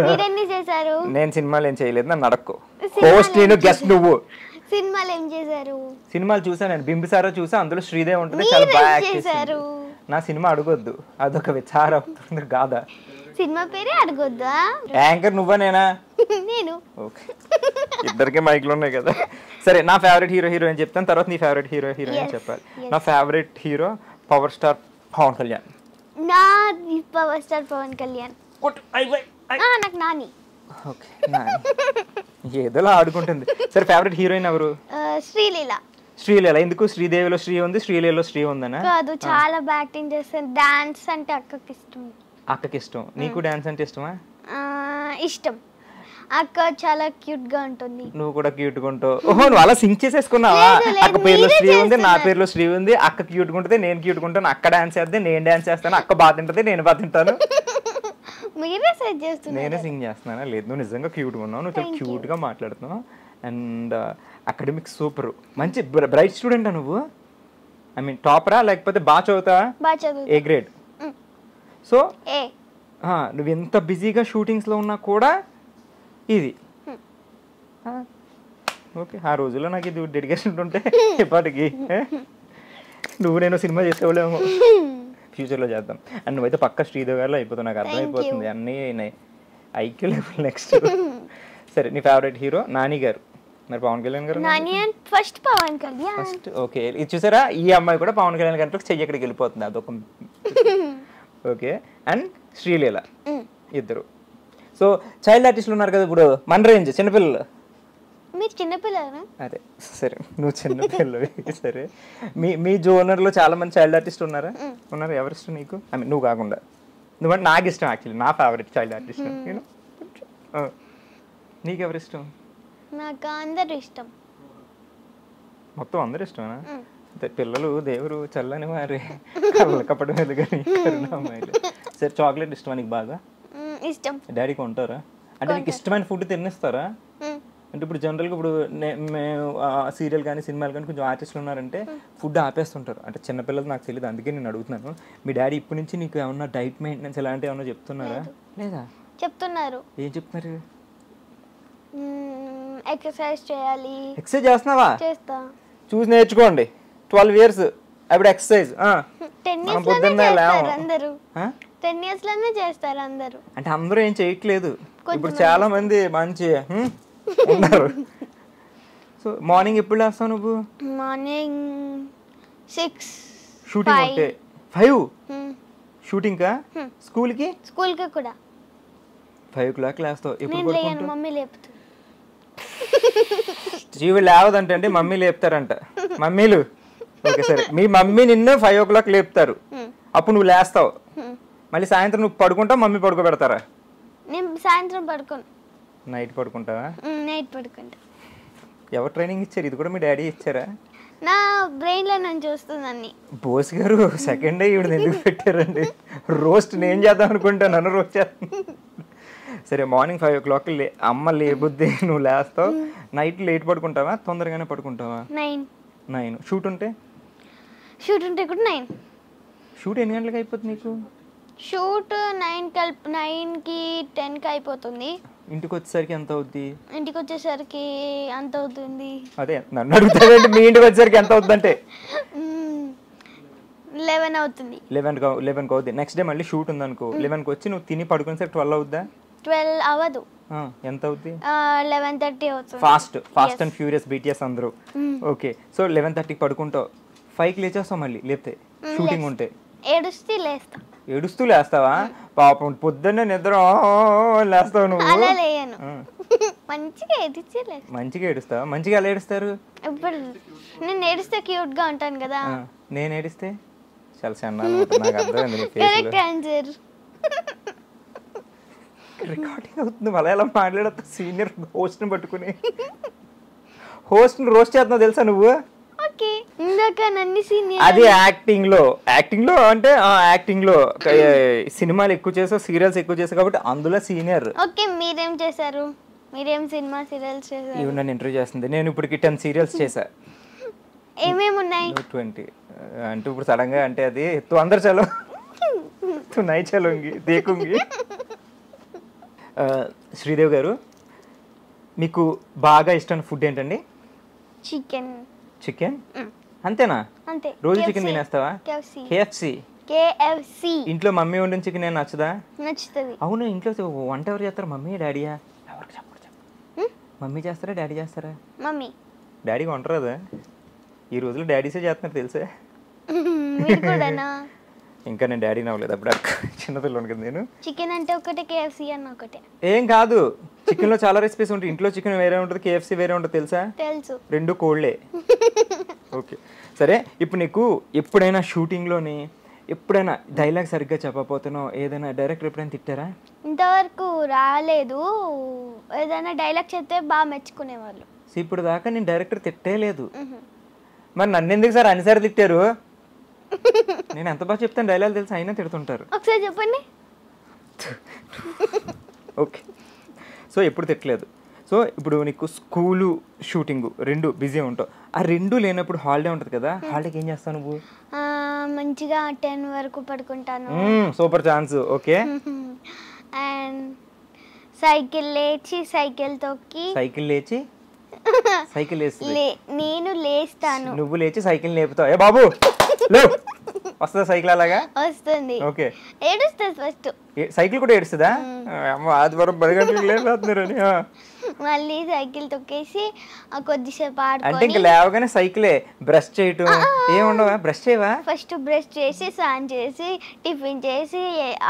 మీరెన్ని చేశారు? నేను సినిమాలు ఏం చేయలేదు, నన్ను అడక్కు. హోస్ట్ నేను, గెస్ట్ నువ్వు. సినిమాలు ఏం చేశారు? సినిమాలు చూసా నేను, బింబిసారా చూసా, అందులో శ్రీదేవి ఉంటుంది, చాలా బాగా చేశారు. నా సినిమా అడగొద్దు, అదొక విచారం అవుతుంది కాదా. సినిమా పేరే అడగొద్దా? యాంకర్ నువ్వా నేనా? నేను. ఓకే, ఇద్దరికి మైక్లు ఉన్నాయి కదా. సరే, నా ఫేవరెట్ హీరో హీరోయిన్ చెప్తాను, తర్వాత నీ ఫేవరెట్ హీరో హీరోయిన్ చెప్పాలి. నా favourite hero power star Pawan Kalyan. నా పవర్ స్టార్ పవన్ కళ్యాణ్. నాకు నాని. ఓకే, ఏదోలా ఆడుకుంటుంది. సరే, ఫేవరెట్ హీరోయిన్ ఎవరు? శ్రీలీల. ఎందుకు? శ్రీదేవిలో శ్రీ ఉంది, శ్రీలీలలో శ్రీ ఉందనా? కాదు, చాలా బాగా యాక్టింగ్ చేస్తాను. డాన్స్ అంటే అక్కకి ఇష్టం. అక్కకి ఇష్టం, నీకు డాన్స్ అంటే ఇష్టమా? ఇష్టం. అక్క చాలా క్యూట్ గా ఉంటుంది. నువ్వు కూడా క్యూట్ గా ఉంటావు. ఓహో, నువ్వు అలా సింక్ చేసేసుకున్నావా? అక్క పేరులో శ్రీ ఉంది, నా పేరులో శ్రీ ఉంది. అక్క క్యూట్ గా ఉంటుంది, నేను క్యూట్ గా ఉంటాను. అక్క డాన్స్ చేస్తే నేను డాన్స్ చేస్తాను, అక్క బాగా తింటది, నేను బాగా తింటాను. మీరే సెట్ చేస్తున్నారు. నేనే సింగ్ చేస్తున్నానా? లేదు, నువ్వు నిజంగా క్యూట్ గా ఉన్నావు, నువ్వు చాలా క్యూట్ గా మాట్లాడుతున్నావు. అండ్ అకాడమిక్ సూపర్, మంచి బ్రైట్ స్టూడెంటా నువ్వు? ఐ మీన్ టాపరా లేకపోతే బాగా చదువుతావా? బాగా చదువు. A grade. సో ఏ నువ్వు ఎంత బిజీగా షూటింగ్స్లో ఉన్నా కూడా ఇది ఓకే. ఆ రోజుల్లో నాకు ఇది డెడికేషన్ ఉంటే ఇప్పటికి నువ్వు నేను సినిమా చేసేవాళ్ళేమో, ఫ్యూచర్లో చేద్దాం. అండ్ నువ్వైతే పక్క శ్రీదేవి గారిలో అయిపోతావు, నాకు అర్థమైపోతుంది. అన్నీ ఐక్యూ లెవెల్ నెక్స్ట్. సరే, నీ ఫేవరెట్ హీరో? నాని గారు. మరి పవన్ కళ్యాణ్ గారు? First Pavan Kalyan. First okay. ఇది చూసారా, ఈ అమ్మాయి కూడా పవన్ కళ్యాణ్ గారితో చెయ్యి ఎక్కడికి వెళ్ళిపోతుంది, అదొక ఓకే. అండ్ శ్రీలీల, ఇద్దరు. సో చైల్డ్ ఆర్టిస్టులు ఉన్నారు కదా ఇప్పుడు మన రేంజ్, చిన్నపిల్లలు. మీరు చిన్నపిల్లలు? అదే, సరే నువ్వు చిన్నపిల్లవి. సరే, మీ జోనర్లో చాలా మంది చైల్డ్ ఆర్టిస్ట్ ఉన్నారా? ఉన్నారు. ఎవరిష్టం నీకు? ఐ మీన్ నువ్వు కాకుండా. నువ్వంటే నాకు ఇష్టం, యాక్చువల్లీ నా ఫేవరెట్ చైల్డ్ ఆర్టిస్ట్. నేను నీకు ఎవరిష్టం? నాకు అందరు ఇష్టం. మొత్తం అందరు ఇష్టమేనా? అంటే పిల్లలు దేవుడు చల్లని వారి కప్పటి మీద కానీ కరుణామయులు. సరే, చాక్లెట్ ఇష్టమా నీకు బాగా? ఇష్టం. డాడీకి ఉంటారా? అంటే నీకు ఇష్టమైన ఫుడ్ తినేస్తారా? అంటే ఇప్పుడు జనరల్గా ఇప్పుడు మేము సీరియల్ కానీ సినిమాలు కానీ కొంచెం ఆర్టిస్టులు ఉన్నారంటే ఫుడ్ ఆపేస్తుంటారు. అంటే చిన్నపిల్లలు నాకు తెలియదు, అందుకే నేను అడుగుతున్నాను. మీ డాడీ ఇప్పటి నుంచి నీకు ఏమన్నా డైట్ మెయింటెనెన్స్ ఇలాంటివి ఏమన్నా చెప్తున్నారా? లేదా? చెప్తున్నారు. ఏం చెప్తున్నారు? ఎక్సర్సైజ్ చేయాలి. ఎక్సర్సైజ్ చేస్తున్నావా? చేస్తా. చూసి నేర్చుకోండి. 12 years అప్పుడు ఎక్సర్సైజ్. 10 years అందరూ 10 years లోనే చేస్తారు అందరూ. అంటే అందరూ ఏం చేయట్లేదు, ఇప్పుడు చాలా మంది మంచి ఉన్నారు. సో మార్నింగ్ ఎప్పుడు లేస్తావు నువ్వు? మార్నింగ్ 6. షూటింగ్ ఉంటే 5 షూటింగ్కా? స్కూల్కి కూడా 5 o'clock లేస్తావు. ఎప్పుడు పడుకుంటావు? మమ్మీ లేపుతుంది. జీవి లేవదంటే అండి, మమ్మీ లేపుతారంట. మమ్మీలు ఓకే, సరే. మీ మమ్మీ నిన్ను 5 o'clock లేపుతారు, అప్పుడు నువ్వు లేస్తావు. మళ్ళీ సాయంత్రం నువ్వు పడుకుంటావు, మమ్మీ పడుకోబెడతారా? నేను సాయంత్రం పడుకోను. నైట్ పడుకుంటావా? నైట్ పడుకుంటా. ఎవరు ట్రైనింగ్ ఇచ్చారు? ఇది కూడా మీ డాడీ ఇచ్చారా? నా బ్రెయిన్ లో నుంచి వస్తుందని. బోస్ గారు సెకండ్ డే ఇవిడ ఎందుకు పెట్టారండి? రోస్ట్ నేను చేద్దాం అనుకుంటా, నన్ను రోస్ట్ చేస్తాను. సరే, మార్నింగ్ 5 o'clock అమ్మ లేబుద్ది, నువ్వు లేస్తావు. నైట్ లేట్ పడుకుంటావా, తొందరగానే పడుకుంటావా? 9. షూట్ ఉంటే కూడా 9. షూట్ ఎన్ని గంటలకు అయిపోతుంది నీకు? షూట్ 9కి 10కి అయిపోతుంది. ఇంటికి వచ్చేసరికి ఎంత అవుద్ది? ఇంటికి వచ్చేసరికి అంత అవుతుంది. అదే నన్ను అడుగుతాడండి, మీ ఇంటికి వచ్చేసరికి ఎంత అవుతుంది అంటే? 11 అవుతుంది. 11కి అవుద్ది. నెక్స్ట్ డే మళ్ళీ షూట్ ఉంది అనుకో, 11కి వచ్చి నువ్వు తిని పడుకునేసరికి 12 అవుద్దా? 12 అవ్వదు. ఎంత అవుద్ది? 11:30 అవుతుంది. ఫాస్ట్ అండ్ ఫ్యూరియస్ BTS అందరూ. ఓకే, సో 11:30కి పడుకుంటావు, 5కి లేచేస్తావు మళ్ళీ లేపితే షూటింగ్ ఉంటే? ఏడుస్తూ లేస్తావా? పాపం పొద్దున్నే నిద్ర లేస్తావు నువ్వు? అలా లేయను, మంచిగా ఏడుస్తావా? మంచిగా ఎలా ఏడుస్తారు? ఇప్పుడు నేను ఏడిస్తే క్యూట్ గా ఉంటాను కదా. నేను ఏడిస్తే చాలా సన్నగా, నాకు అర్థమైంది. Correct answer. రికార్డింగ్ అవుతుంది, మళ్ళీ ఎలా మాట్లాడతా? సీనియర్ హోస్ట్ని పట్టుకుని హోస్ట్ని రోస్ట్ చేస్తున్నావు తెలుసా నువ్వు? అది యాక్టింగ్ లో అంటే యాక్టింగ్ లో సినిమాలు ఎక్కువ చేసావు, సీరియల్స్ ఎక్కువ చేసావు కాబట్టి అందులో సీనియర్. ఓకే, మీరేం చేశారు? మీరేం సినిమా సీరియల్స్ చేశారు? ఇవి నన్ను ఇంటర్వ్యూ చేస్తుంది. నేను ఇప్పటికి 10 సీరియల్స్ చేశా. ఏమేమి ఉన్నాయి? 20 అంటే ఇప్పుడు సడన్ గా అంటే అది తు అందరు చలో తు నై చలోంగి దేకుంగి. శ్రీదేవి గారు, మీకు బాగా ఇష్టమైన ఫుడ్ ఏంటండి? చికెన్. అంతేనా? అంతే. రోజు చికెన్ తినేస్తావా? KFC. ఇంట్లో మమ్మీ వండిన చికెన్ ఏం నచ్చదా? నచ్చుతుంది. అవును, ఇంట్లో వంట ఎవరు చేస్తారు? మమ్మీ, డాడీయా? మమ్మీ చేస్తారా, డాడీ చేస్తారా? మమ్మీ. డాడీకి వంట రాదా? ఈ రోజుల్లో డాడీసే చేస్తున్నారు తెలుసా? ఇంకా నేను డాడీని అవ్వలేదు, అప్పుడు చిన్నపిల్లలు కదా నేను. చికెన్ అంటే ఒకటే, KFC అన్న ఒకటే. ఏం కాదు, చికెన్ లో చాలా రెసిపీస్ ఉంటాయి. ఇంట్లో చికెన్ వేరే ఉంటుంది, KFC వేరే ఉంటుంది తెలుసా? తెలుసు. 2 కోళ్ళే. ఓకే, సరే. ఇప్పుడు నీకు ఎప్పుడైనా షూటింగ్లోని ఎప్పుడైనా డైలాగ్ సరిగ్గా చెప్పకపోతేనో ఏదైనా డైరెక్టర్ ఎప్పుడైనా తిట్టారా? ఇంతవరకు రాలేదు. ఏదైనా డైలాగ్ చెప్తే బాగా మెచ్చుకునేవాళ్ళు. ఇప్పుడు దాకా నేను డైరెక్టర్ తిట్టేలేదు. మరి నన్ను ఎందుకు సార్ అన్నిసారి తిట్టారు? నేను ఎంత బాగా చెప్తాను డైలాగ్ తెలుసు, అయినా తిడుతుంటారు. ఒకసారి చెప్పండి. ఓకే, సో ఎప్పుడు తిట్టలేదు. సో ఇప్పుడు నీకు స్కూలు షూటింగ్ రెండు బిజీ ఉంటావు. ఆ రెండు లేనప్పుడు హాలిడే ఉంటుంది కదా, హాలిడేకి ఏం చేస్తావు నువ్వు? మంచిగా 10 వరకు పడుకుంటాను. Super chance. Okay. And cycle లేచి సైకిల్ వేసి నేను లేస్తాను. నువ్వు లేచి సైకిల్ లేపుతావు. ఏ బాబు లేవు, వస్తుందా సైకిల్? అలాగా వస్తుంది. ఓకే. ఏడుస్తుంది ఫస్ట్. సైకిల్ కూడా ఏడుస్తుందా? ఆదివారం 10 గంటలకు లేకపోతున్నారని. మళ్ళీ సైకిల్ తొక్కేసి కొద్దిసేపు అంటే ఇంకా లేవగానే సైకిలే. బ్రష్ చేయటం ఏముండవా? బ్రష్ చేయవా? ఫస్ట్ బ్రష్ చేసి స్నానం చేసి టిఫిన్ చేసి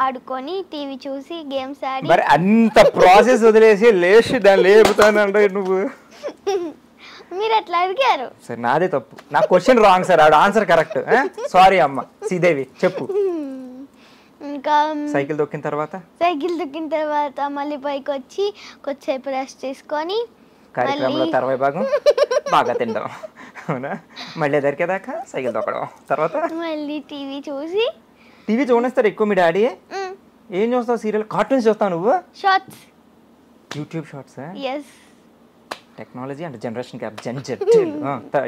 ఆడుకొని టీవీ చూసి గేమ్స్ ఆడి. మరి అంత ప్రాసెస్ వదిలేసి లేచి దాన్ని లేపుతాను అంటే నువ్వు. మీరు అట్లా అడిగారు. సరే, నాదే తప్పు. నా క్వశ్చన్ రాంగ్ సార్, ఆవిడ ఆన్సర్ కరెక్ట్. సారీ అమ్మ. శ్రీదేవి చెప్పు. ఇంకా సైకిల్ తొక్కిన తర్వాత మళ్ళీ పైకి వచ్చి కొద్దిసేపు రెస్ట్ తీసుకొని కార్యక్రమంలో తర్వాయి భాగం బాగా తింటాం. అవునా? మళ్ళీ దొరికేదాకా సైకిల్ తొక్కడం. తర్వాత మళ్ళీ టీవీ చూడనిస్తారు ఎక్కువ మీ డాడీ? ఏం చూస్తావు? సీరియల్, కార్టూన్స్ చూస్తావు నువ్వు? Shorts, YouTube shorts. టెక్నాలజీ అంటే జనరేషన్ గ్యాప్.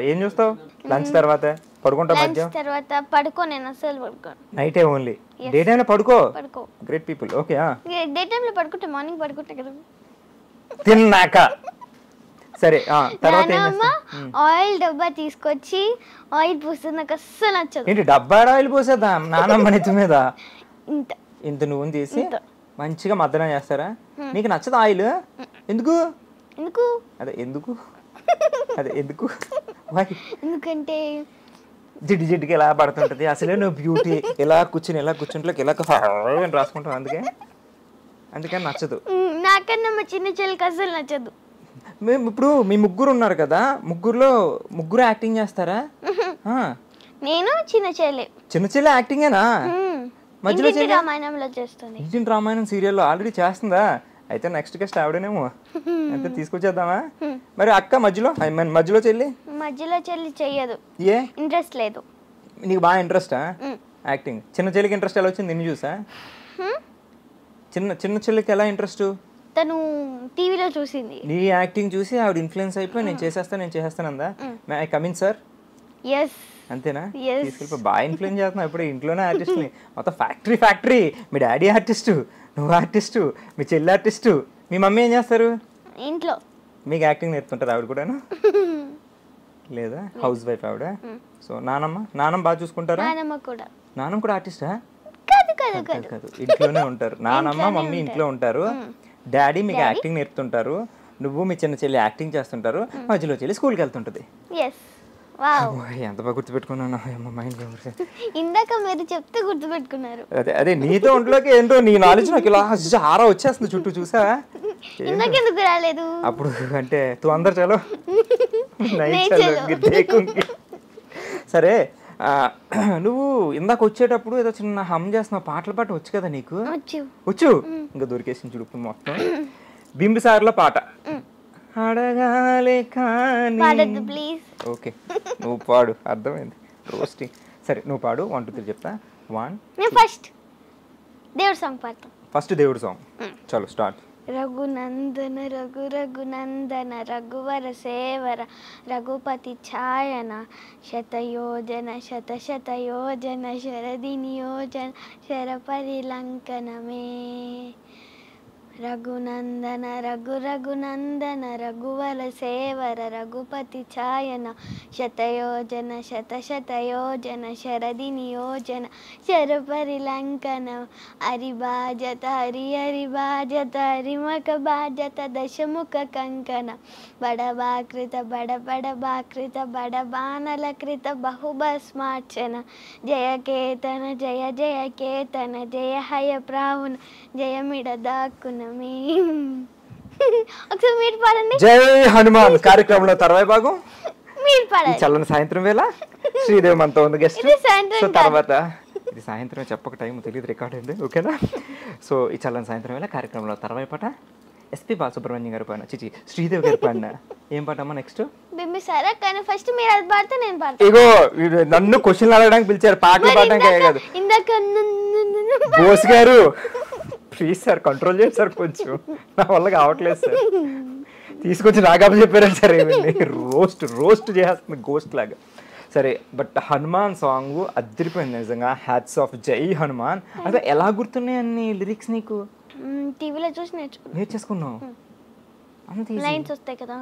ఏం చూస్తావు? లంచ్ తర్వాత పడుకుంటావు? మధ్యాహ్నం తర్వాత పడుకో. నేను అసలు పడుకోను. నైటే ఓన్లీ. డే టైంలో పడుకో. Great people. ఓకే. డే టైంలో పడుకుంటే మార్నింగ్ పడుకుంటా కదా తిన్నాక. సరే, తర్వాత ఆయిల్ డబ్బా తీసుకొచ్చి ఆయిల్ పూస్తే నాకు అస్సలు నచ్చదు. ఏంటి డబ్బా ఆయిల్ పోసేదా? నానమ్మ నెత్తి మీద ఇంత నూనె తీసి మంచిగా మద్దనం చేస్తారా? నీకు నచ్చదు ఆయిల్? ఎందుకు? అదే ఎందుకు ఎందుకంటే జిడ్డుకి ఎలా పడుతుంటది. అసలే నువ్వు బ్యూటీ ఇలా కూర్చుంటే ఇలా రాసుకుంటావు. అందుకని నచ్చదు. నాకన్నా మా చిన్న చెల్లికి అసలు నచ్చదు. మేము ఇప్పుడు మీ ముగ్గురు ఉన్నారు కదా, ముగ్గురు యాక్టింగ్ చేస్తారా? నేను చిన్న చెల్లి యాక్టింగేనా? మధ్యలో రామాయణంలో చేస్తుంది. ఇంటింటి రామాయణం సీరియల్లో ఆల్రెడీ చేస్తుందా? అయితే నెక్స్ట్ గెస్ట్ ఆవిడనేమో. అయితే తీసుకొచ్చేద్దామా? మరి అక్క మధ్యలో చెల్లి చెయ్యదు. ఏ ఇంట్రెస్ట్ లేదు. నీకు బాగా ఇంట్రెస్టా యాక్టింగ్? చిన్న చెల్లికి ఇంట్రెస్ట్ ఎలా వచ్చింది నిన్ను చూసా? చిన్న చెల్లికి ఎలా ఇంట్రెస్ట్? తను టీవీలో చూసింది. నీ యాక్టింగ్ చూసి ఆవిడ ఇన్ఫ్లుయెన్స్ అయిపోయి నేను చేసేస్తాను అందా? May I come in sir? అంతేనా? తీసుకెళ్ళిపోయి బాగా ఇన్ఫ్లుయెన్స్ చేస్తున్నావు. ఇప్పుడు ఇంట్లోనే ఆర్టిస్ట్ని మొత్తం ఫ్యాక్టరీ. మీ డాడీ ఆర్టిస్టు, నువ్వు ఆర్టిస్టు, మీ చెల్లి ఆర్టిస్టు, మీ మమ్మీ ఏం చేస్తారు ఇంట్లో? మీకు యాక్టింగ్ నేర్పుతుంటారు ఆవిడ కూడాను? లేదా? హౌస్ వైఫ్ ఆవిడ. సో నానమ్మ బాగా చూసుకుంటారా? నానమ్మ కూడా ఆర్టిస్టా? కాదు, ఇంట్లోనే ఉంటారు. నానమ్మ మమ్మీ ఇంట్లో ఉంటారు. డాడీ మీకు యాక్టింగ్ నేర్పుతుంటారు. నువ్వు మీ చిన్న చెల్లి యాక్టింగ్ చేస్తుంటారు. మధ్యలో చెల్లి స్కూల్కి వెళ్తుంటది. ఎంత బాగా గుర్తుపెట్టుకున్నాను. ఇందాక మీరు చెప్తే గుర్తుపెట్టుకున్నారు. అదే నీతో ఒంట్లోకి ఏంటో నీ నాలెడ్జ్ నాకు ఇలా ఆరా వచ్చేస్తుంది చుట్టూ. చూసా? ఎందుకు రాలేదు అప్పుడు? అంటే తూ అందరు చలో సరే. నువ్వు ఇందాక వచ్చేటప్పుడు ఏదో చిన్న హమ్ చేస్తున్నావు. పాటల పాట వచ్చు కదా నీకు? వచ్చు. ఇంకా దొరికేసింది చుడుపు మొత్తం. బింబిసార్లో పాట అడగాలే కానీ. ఓకే, నువ్వు పాడు. అర్థమైంది. రోస్టింగ్. సరే, నువ్వు పాడు. 1 2 3 చెప్తా. 1 ఫస్ట్ దేవుడు సాంగ్. చలో స్టార్ట్. రఘునందన రఘునందన రఘువర సేవర రఘుపతి ఛాయన శతయోజన శతయోజన శరది నియోజన శరపరిలంకనమే. రఘునందన రఘునందన రఘువర సేవర రఘుపతి ఛాయన శతయోజన శతయోజన శరది నియోజన శరపరిలంకన. హరిబాజత హరిబాజత హరిమక బాజత దశముఖ కంకణ బడబాకృత బడబడబాకృత బడబానలకృత బహుభస్మార్చన. జయకేతన జయ కేతన జయ హయ ప్రావున జయమిడ దాక్కున. జై హనుమాన్ కార్యక్రమంలో తర్వాయి భాగం చల్లని సాయంత్రం వేళ శ్రీదేవి మనతో ఉంది గెస్ట్. తర్వాత ఇది సాయంత్రం చెప్పక టైం తెలియదు, రికార్డ్ అయింది, ఓకేనా? సో ఈ చల్లని సాయంత్రం వేళ కార్యక్రమంలో తర్వాత పాట ఎస్పి బాలసుబ్రహ్మణ్యం గారి పాడిన, చిచి శ్రీదేవి గారి పాడిన ఏం పాట అమ్మా నెక్స్ట్? సరే కానీ ఫస్ట్ మీరు అది పాడితే నేను పాడతాను. ఇగో నన్ను క్వశ్చన్ అడగడానికి పిలిచారు, పాటలు పాడడానికి కాదు. ఇందాక బోస్ గారు ప్లీజ్ సార్ కంట్రోల్ చేయండి సార్, కొంచెం నా వల్ల కావట్లేదు సార్. తీసుకొచ్చి నాగాబు చెప్పారు సార్, ఏమండి రోస్ట్ చేస్తుంది గోస్ట్ లాగా. సరే బట్ హనుమాన్ సాంగ్ అదిరిపోయింది నిజంగా, హ్యాట్స్ ఆఫ్, జై హనుమాన్. అంటే ఎలా గుర్తున్నాయి అన్ని లిరిక్స్ నీకు? టీవీలో చూసి నేర్చేసుకున్నావు, అంత లైన్స్ వస్తాయి కదా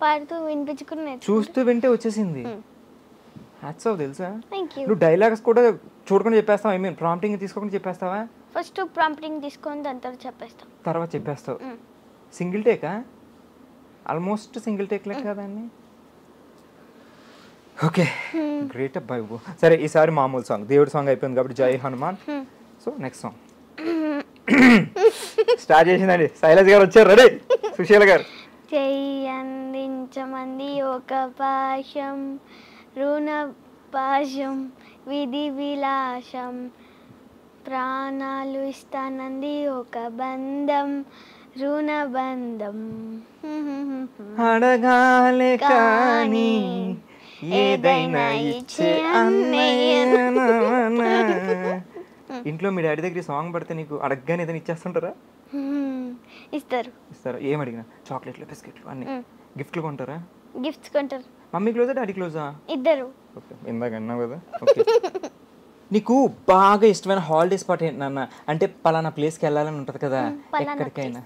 పాడుతూ వినిపించుకుని చూస్తూ వింటే వచ్చేసింది. హ్యాట్స్ ఆఫ్ తెలుసా? థాంక్యూ. నువ్వు డైలాగ్స్ కూడా చూడకుండా చెప్పేస్తావా? ఐ మీన్ ప్రాంప్టింగ్ తీసుకోకుండా చెప్పేస్తావా? ఫస్ట్ ప్రాంప్టింగ్ తీసుకొని దాని తర్వాత చెప్పేస్తాం, తర్వాత చెప్పేస్తావు. సింగిల్ టేకా? ఆల్మోస్ట్ సింగిల్ టేక్ లెక్క కదండి. ఓకే గ్రేట్ అబ్బాయి. సరే ఈసారి మామూలు సాంగ్, దేవుడి సాంగ్ అయిపోయింది కాబట్టి జై Hanuman. So next song start చేసిందండి, శైలజ్ గారు వచ్చారు, రెడీ? సుశీల గారు. చెయ్యి అందించమంది ఒక పాశం, రుణ పాశం విధి విలాసం, ప్రాణాలు ఇస్తానంది ఒక బంధం, రుణ బంధం. అడగాలే కానీ ఏదైనా ఇచ్చే అన్నయ్య. ఇంట్లో మీ డాడీ దగ్గర సాంగ్ పడితే నీకు అడగగానే ఏదైనా ఇచ్చేస్తుంటారా? ఇస్తారు. ఏం అడిగినా? చాక్లెట్లు, బిస్కెట్లు అన్ని గిఫ్ట్లు కొంటారా? గిఫ్ట్స్ కొంటారు. మమ్మీ క్లోజా డాడీ క్లోజా? ఇద్దరు. ఓకే ఇందాక అన్నావు కదా. ఓకే నీకు బాగా ఇష్టమైన హాలిడే స్పాట్ ఏంటి నాన్న? అంటే పలానా ప్లేస్కి వెళ్ళాలని ఉంటుంది కదా, ఎక్కడికైనా.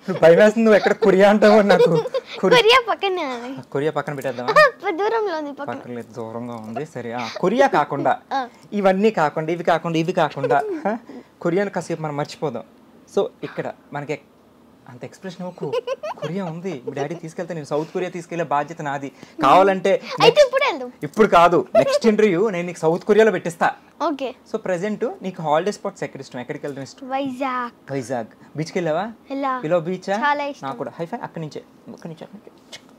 నువ్వు భయం వేస్తుంది, నువ్వు ఎక్కడ కొరియా అంటావు నాకు. కొరియా పక్కన పెట్టేద్దామా? దూరంలో పక్కన దూరంగా ఉంది. సరే కొరియా కాకుండా ఇవన్నీ కాకుండా ఇవి కాకుండా కొరియాను కాసేపు మనం మర్చిపోదాం. సో ఇక్కడ మనకి అంత ఎక్స్ప్రెషన్ ఇవ్వకు, కొరియా ఉంది. మీ డాడీ తీసుకెళ్తే నేను సౌత్ కొరియా తీసుకెళ్లే బాధ్యత నాది. కావాలంటే ఇప్పుడు కాదు, నెక్స్ట్ ఇంటర్వ్యూ నేను నీకు సౌత్ కొరియాలో పెట్టిస్తా. ఓకే. సో ప్రెసెంట్ నీకు హాలిడే స్పాట్స్ ఎక్కడ ఇష్టం? ఎక్కడికి వెళ్తాం ఇష్టం? వైజాగ్. బీచ్కి వెళ్ళావా? ఇలా బీచా? నాకు కూడా. హైఫై అక్కడి నుంచే.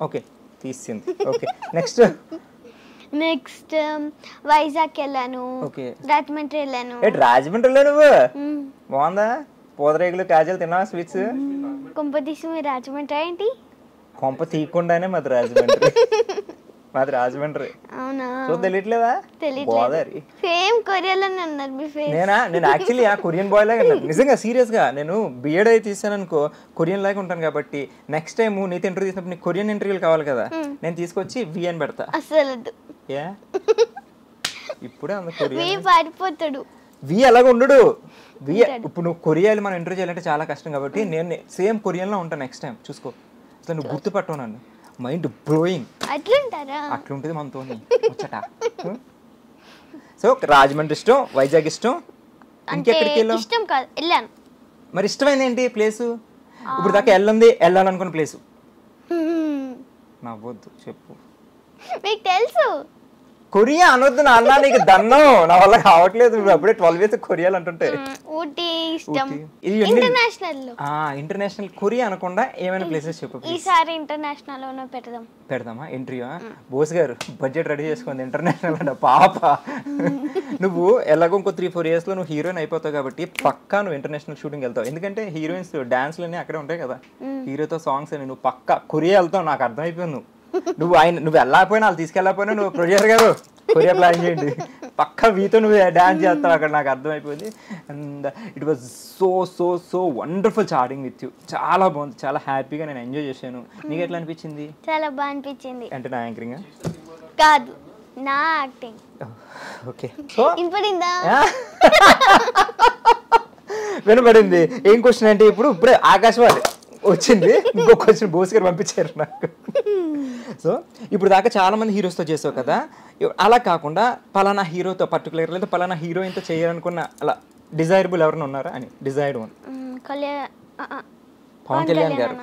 ఓకే తీసింది. ఓకే నెక్స్ట్ వైజాగ్ వెళ్ళాను. ఓకే రాజమండ్రి వెళ్ళాను. రాజమండ్రిలో నువ్వు బాగుందా? పూదరేగులు, కాజలు తిన్నావా? స్వీట్స్? కొంప తీసి మీరు రాజమండ్రి ఏంటి? కొంప తీయకుండానే మాది రాజమండ్రి. రాజమండ్రి. అవునా? సో తెలియట్లేదా? గోదావరి సేమ్ కొరియాలోనే ఉన్నారు మీ ఫేస్. నేను యాక్చువల్లీ ఆ కొరియన్ బాయ్ లాగా నిజంగా సీరియస్ గా నేను బిఎడ్ అయితే తీసాను అనుకో, కొరియన్ లాగా ఉంటాను. కాబట్టి నెక్స్ట్ టైం నీతో ఇంటర్వ్యూ తీసినప్పుడు నీకు కొరియన్ ఇంటర్వ్యూలు కావాలి కదా, నేను తీసుకొచ్చి వి అని పెడతా. అసలు ఇప్పుడే అంత కొరియన్ పారిపోతాడు. వి అలాగ ఉండడు. వి ఇప్పుడు నువ్వు కొరియాలో మనం ఇంటర్వ్యూ చేయాలంటే చాలా కష్టం కాబట్టి నేను సేమ్ కొరియన్లో ఉంటాను. నెక్స్ట్ టైం చూసుకో. అసలు నువ్వు గుర్తుపట్టవు నన్ను. Mind blowing. అట్లుంటుంది మనతో వచ్చట. సో రాజమండ్రి ఇష్టం, వైజాగ్ ఇష్టం, ఇంకెక్కడికి వెళ్ళాను? మరి ఇష్టమైంది ఏంటి ప్లేసు? ఇప్పుడు దాకా వెళ్ళాలనుకున్న ప్లేసు నవ్వొద్దు చెప్పు. మీకు తెలుసు కొరియా అనొద్దు నాన్న, నీకు దన్నం, నా వల్ల కావట్లేదు. నువ్వు అప్పుడే 12 ఇయర్స్ కొరియాలు అంటుంటే. ఇంటర్నేషనల్ కొరియా అనకుండా ఏమైనా ప్లేసెస్ చెప్పు. ఈసారి ఇంటర్నేషనల్ పెడదామా ఇంటర్వ్యూ? బోస్ గారు బడ్జెట్ రెడీ చేసుకోండి, ఇంటర్నేషనల్ అంటే పాప. నువ్వు ఎలాగో ఇంకో 3-4 years లో నువ్వు హీరోయిన్ అయిపోతావు కాబట్టి పక్కా నువ్వు ఇంటర్నేషనల్ షూటింగ్ వెళ్తావు. ఎందుకంటే హీరోయిన్స్ డాన్స్లు అన్నీ అక్కడే ఉంటాయి కదా, హీరోతో సాంగ్స్ అని. నువ్వు పక్కా కొరియా వెళ్తావు, నాకు అర్థమైపోయింది. నువ్వు వెళ్ళకపోయినా వాళ్ళు తీసుకెళ్ళకపోయినా నువ్వు ప్రొడ్యూసర్ గారు కొరియా ప్లాన్ చేయండి, పక్కా వీతో నువ్వు డాన్స్ చేస్తావు అక్కడ, నాకు అర్థమైపోయింది. And it was so wonderful chatting with you. చాలా బాగుంది, చాలా హ్యాపీగా నేను ఎంజాయ్ చేశాను. నీకు ఎట్లా అనిపించింది? చాలా బాగా అనిపించింది. అంటే నా యాంకరింగ్ కాదు, నా యాక్టింగ్. ఓకే వినపడింది. ఏం క్వశ్చన్ అంటే ఇప్పుడే ఆకాశవాణి వచ్చింది, ఇంకో క్వశ్చన్ బోస్ గారు పంపించారు నాకు. సో ఇప్పుడు దాకా చాలా మంది హీరోస్తో చేసావు కదా, అలా కాకుండా పలానా హీరోతో పర్టికులర్ లేదా పలానా హీరోయిన్తో చేయాలనుకున్న అలా డిజైరబుల్ ఎవరైనా ఉన్నారా అని? డిజైర్డ్ వన్ పవన్ కళ్యాణ్ గారు.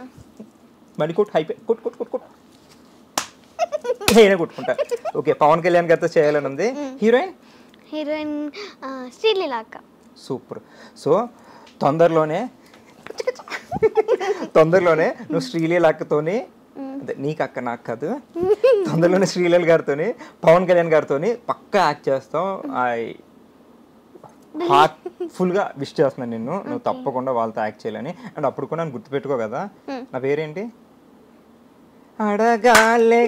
మళ్ళీ కొట్టు నేనే కొట్టుకుంటా. ఓకే పవన్ కళ్యాణ్ గారితో చేయాలని ఉంది. హీరోయిన్ శ్రీలీలాక్క. సూపర్. సో తొందరలోనే నువ్వు శ్రీలీలాక్కతోని అదే నీకు అక్క నాకు కాదు, తొందరలోనే శ్రీలీల గారితో పవన్ కళ్యాణ్ గారితో పక్కా యాక్ట్ చేస్తాం. హార్ట్ఫుల్గా విష్ చేస్తున్నాను నిన్ను, నువ్వు తప్పకుండా వాళ్ళతో యాక్ట్ చేయాలని. అండ్ అప్పుడు కూడా నన్ను గుర్తుపెట్టుకో కదా, నా పేరేంటి అడగాలే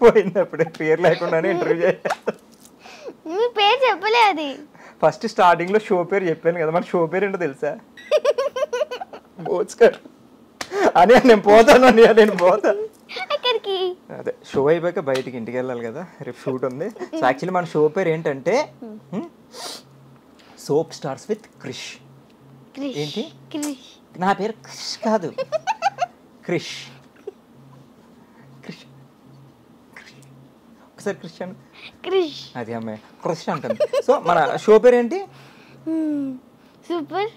పోయినప్పుడే పేరు లేకుండానే ఇంటర్వ్యూ చేయాలి. మీ పేరు చెప్పలే అది ఫస్ట్ స్టార్టింగ్ లో షో పేరు చెప్పాను కదా, మన షో పేరు ఏంటో తెలుసా? బోచ్కర్ అని. నేను పోతాను అని, నేను పోతాను ఎక్కడికి? అదే షో అయిపోయాక బయటికి ఇంటికి వెళ్ళాలి కదా, రేపు షూట్ ఉంది. సో యాక్చువల్లీ మన షో పేరు ఏంటంటే సోప్ స్టార్స్ విత్ క్రిష్. ఏంటి? నా పేరు క్రిష్ కాదు, క్రిష్. క్రిష్ ఒకసారి క్రిష్ అని, క్రిష్ అది అమ్మాయి క్రిష్ అంటుంది. సో మన షో పేరు ఏంటి? సూపర్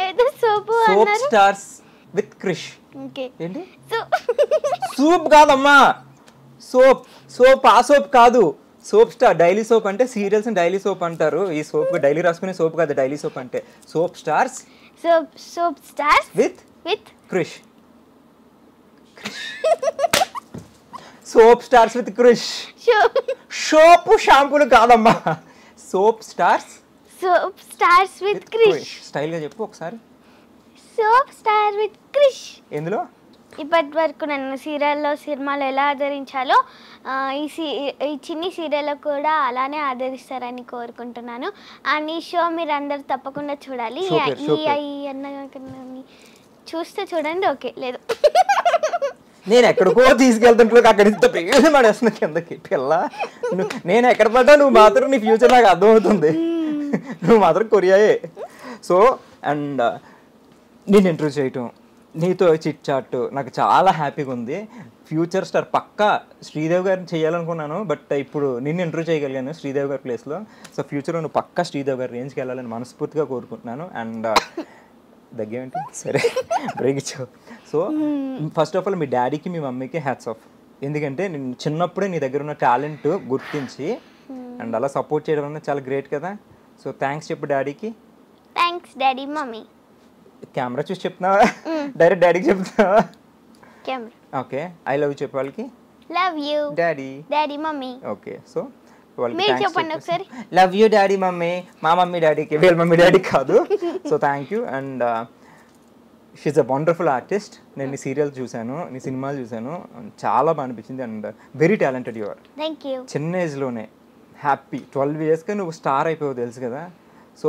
ఏదో soap soap stars with Krish. Okay ఏంటి? సూప్ కాదమ్మా, సోప్. సోప్ ఆ సోప్ కాదు, సోప్ స్టార్. డైలీ సోప్ అంటే సీరియల్స్ డైలీ సోప్ అంటారు. ఈ సోప్ డైలీ రాసుకునే సోప్ కాదు డైలీ సోప్ అంటే. Soap stars soap stars with Krish. Soap stars with Krish. షోపు షాంపూలు కాదమ్మా, soap stars with Krish. Style గా చెప్పు ఒకసారి. Soap star with Krish. ఎందులో ఇప్పటి వరకు నన్ను సీరియల్లో సినిమాలో ఎలా ఆదరించాలో ఈ చిన్ని సీరియల్లో కూడా అలానే ఆదరిస్తారని కోరుకుంటున్నాను. అండ్ ఈ షో మీరు అందరు తప్పకుండా చూడాలి. చూస్తే చూడండి, ఓకే లేదు నేను ఎక్కడికో తీసుకెళ్తుంటే అక్కడ ఇంత పేరు పడేస్తున్నా కిందకి పిల్ల. నేను ఎక్కడ పడ్డా నువ్వు మాత్రం నీ ఫ్యూచర్ నాకు అర్థమవుతుంది, నువ్వు మాత్రం కొరియాయే. సో అండ్ నేను ఇంటర్వ్యూ చేయటం, నీతో చిట్ చాట్ నాకు చాలా హ్యాపీగా ఉంది. ఫ్యూచర్ స్టార్ పక్కా శ్రీదేవి గారిని చేయాలనుకున్నాను, బట్ ఇప్పుడు నిన్ను ఇంటర్వ్యూ చేయగలిగాను శ్రీదేవి గారి ప్లేస్లో. సో ఫ్యూచర్లో నువ్వు పక్కా శ్రీదేవి గారి రేంజ్కి వెళ్ళాలని మనస్ఫూర్తిగా కోరుకుంటున్నాను. అండ్ దగ్గేంటి సరే బ్రేక్ ఇచ్చావు. సో ఫస్ట్ ఆఫ్ ఆల్ మీ డాడీకి మీ మమ్మీకి హ్యాట్స్ ఆఫ్. ఎందుకంటే నేను చిన్నప్పుడే నీ దగ్గర ఉన్న టాలెంట్ గుర్తించి అండ్ అలా సపోర్ట్ చేయడం అనేది చాలా గ్రేట్ కదా. సో థ్యాంక్స్ చెప్పు డాడీకి. Thanks daddy mummy. కెమెరా చూసి చెప్తున్నావా డైరెక్ట్ డాడీకి చెప్తున్నావా? Camera. Okay I love you చెప్పు వాళ్ళకి. Love you daddy mummy. Okay so మీరు చెప్పండి ఒకసారి. Love you daddy mummy. మా మమ్మీ డాడీకి, వీళ్ళ మమ్మీ డాడీకి కాదు. So thank you. And she a wonderful artist. నేను నీ సీరియల్ చూశాను, నీ సినిమాలు చూశాను, చాలా బాగా అనిపించింది. And very talented you are. Thank you. చిన్న ఏజ్లోనే హ్యాపీ 12 yearsకి నువ్వు స్టార్ అయిపోయావు తెలుసు కదా. సో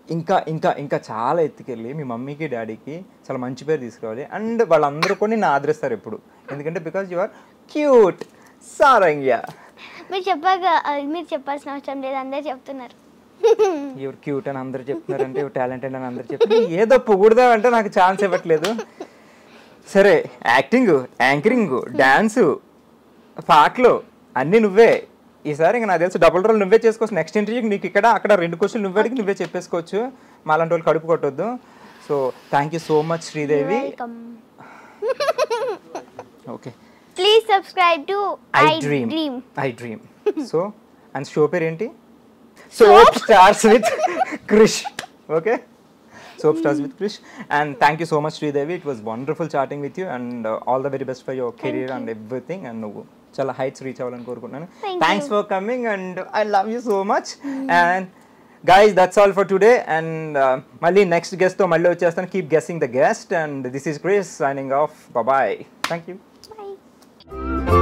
ఇంకా ఇంకా ఇంకా చాలా ఎత్తుకెళ్ళి మీ మమ్మీకి డాడీకి చాలా మంచి పేరు తీసుకురావాలి. అండ్ వాళ్ళందరూ కూడా నిన్ను ఆదరిస్తారు ఎప్పుడు, ఎందుకంటే బికాజ్ యు ఆర్ క్యూట్ సారంగ్య. మీరు చెప్పాల్సిన అవసరం లేదు, అందరు చెప్తున్నారు. ఎవరు క్యూట్ అని అందరు చెప్తున్నారంటే, ఎవరు టాలెంటెడ్ అని అందరు చెప్తున్నారు. ఏదో పొగుడుదా అంటే నాకు ఛాన్స్ ఇవ్వట్లేదు. సరే యాక్టింగ్, యాంకరింగ్, డ్యాన్సు, పాటలు అన్నీ నువ్వే. ఈసారి ఇంకా నాకు తెలుసు డబుల్ రోల్ నువ్వే చేసుకోవచ్చు. నెక్స్ట్ ఇంటర్వ్యూకి నీకు ఇక్కడ అక్కడ 2 క్వశ్చన్లు నువ్వే అడిగి నువ్వే చెప్పేసుకోవచ్చు. మాలాంటి వాళ్ళు కడుపు కొట్టొద్దు. So thank you so much Sridevi. Okay please subscribe to iDream. So and show పేరు ఏంటి? Soap stars with Krish. Okay soap stars with Krish. And thank you so much Sridevi. It was wonderful chatting with you and all the very best for your career and everything. And నువ్వు చాలా heights reach అవ్వాలని కోరుకుంటున్నాను. Thanks for coming and I love you so much. And guys that's all for today and malli next guest tho malli vachestanu. Keep guessing the guest and this is Chris signing off. Bye bye. Thank you. Bye.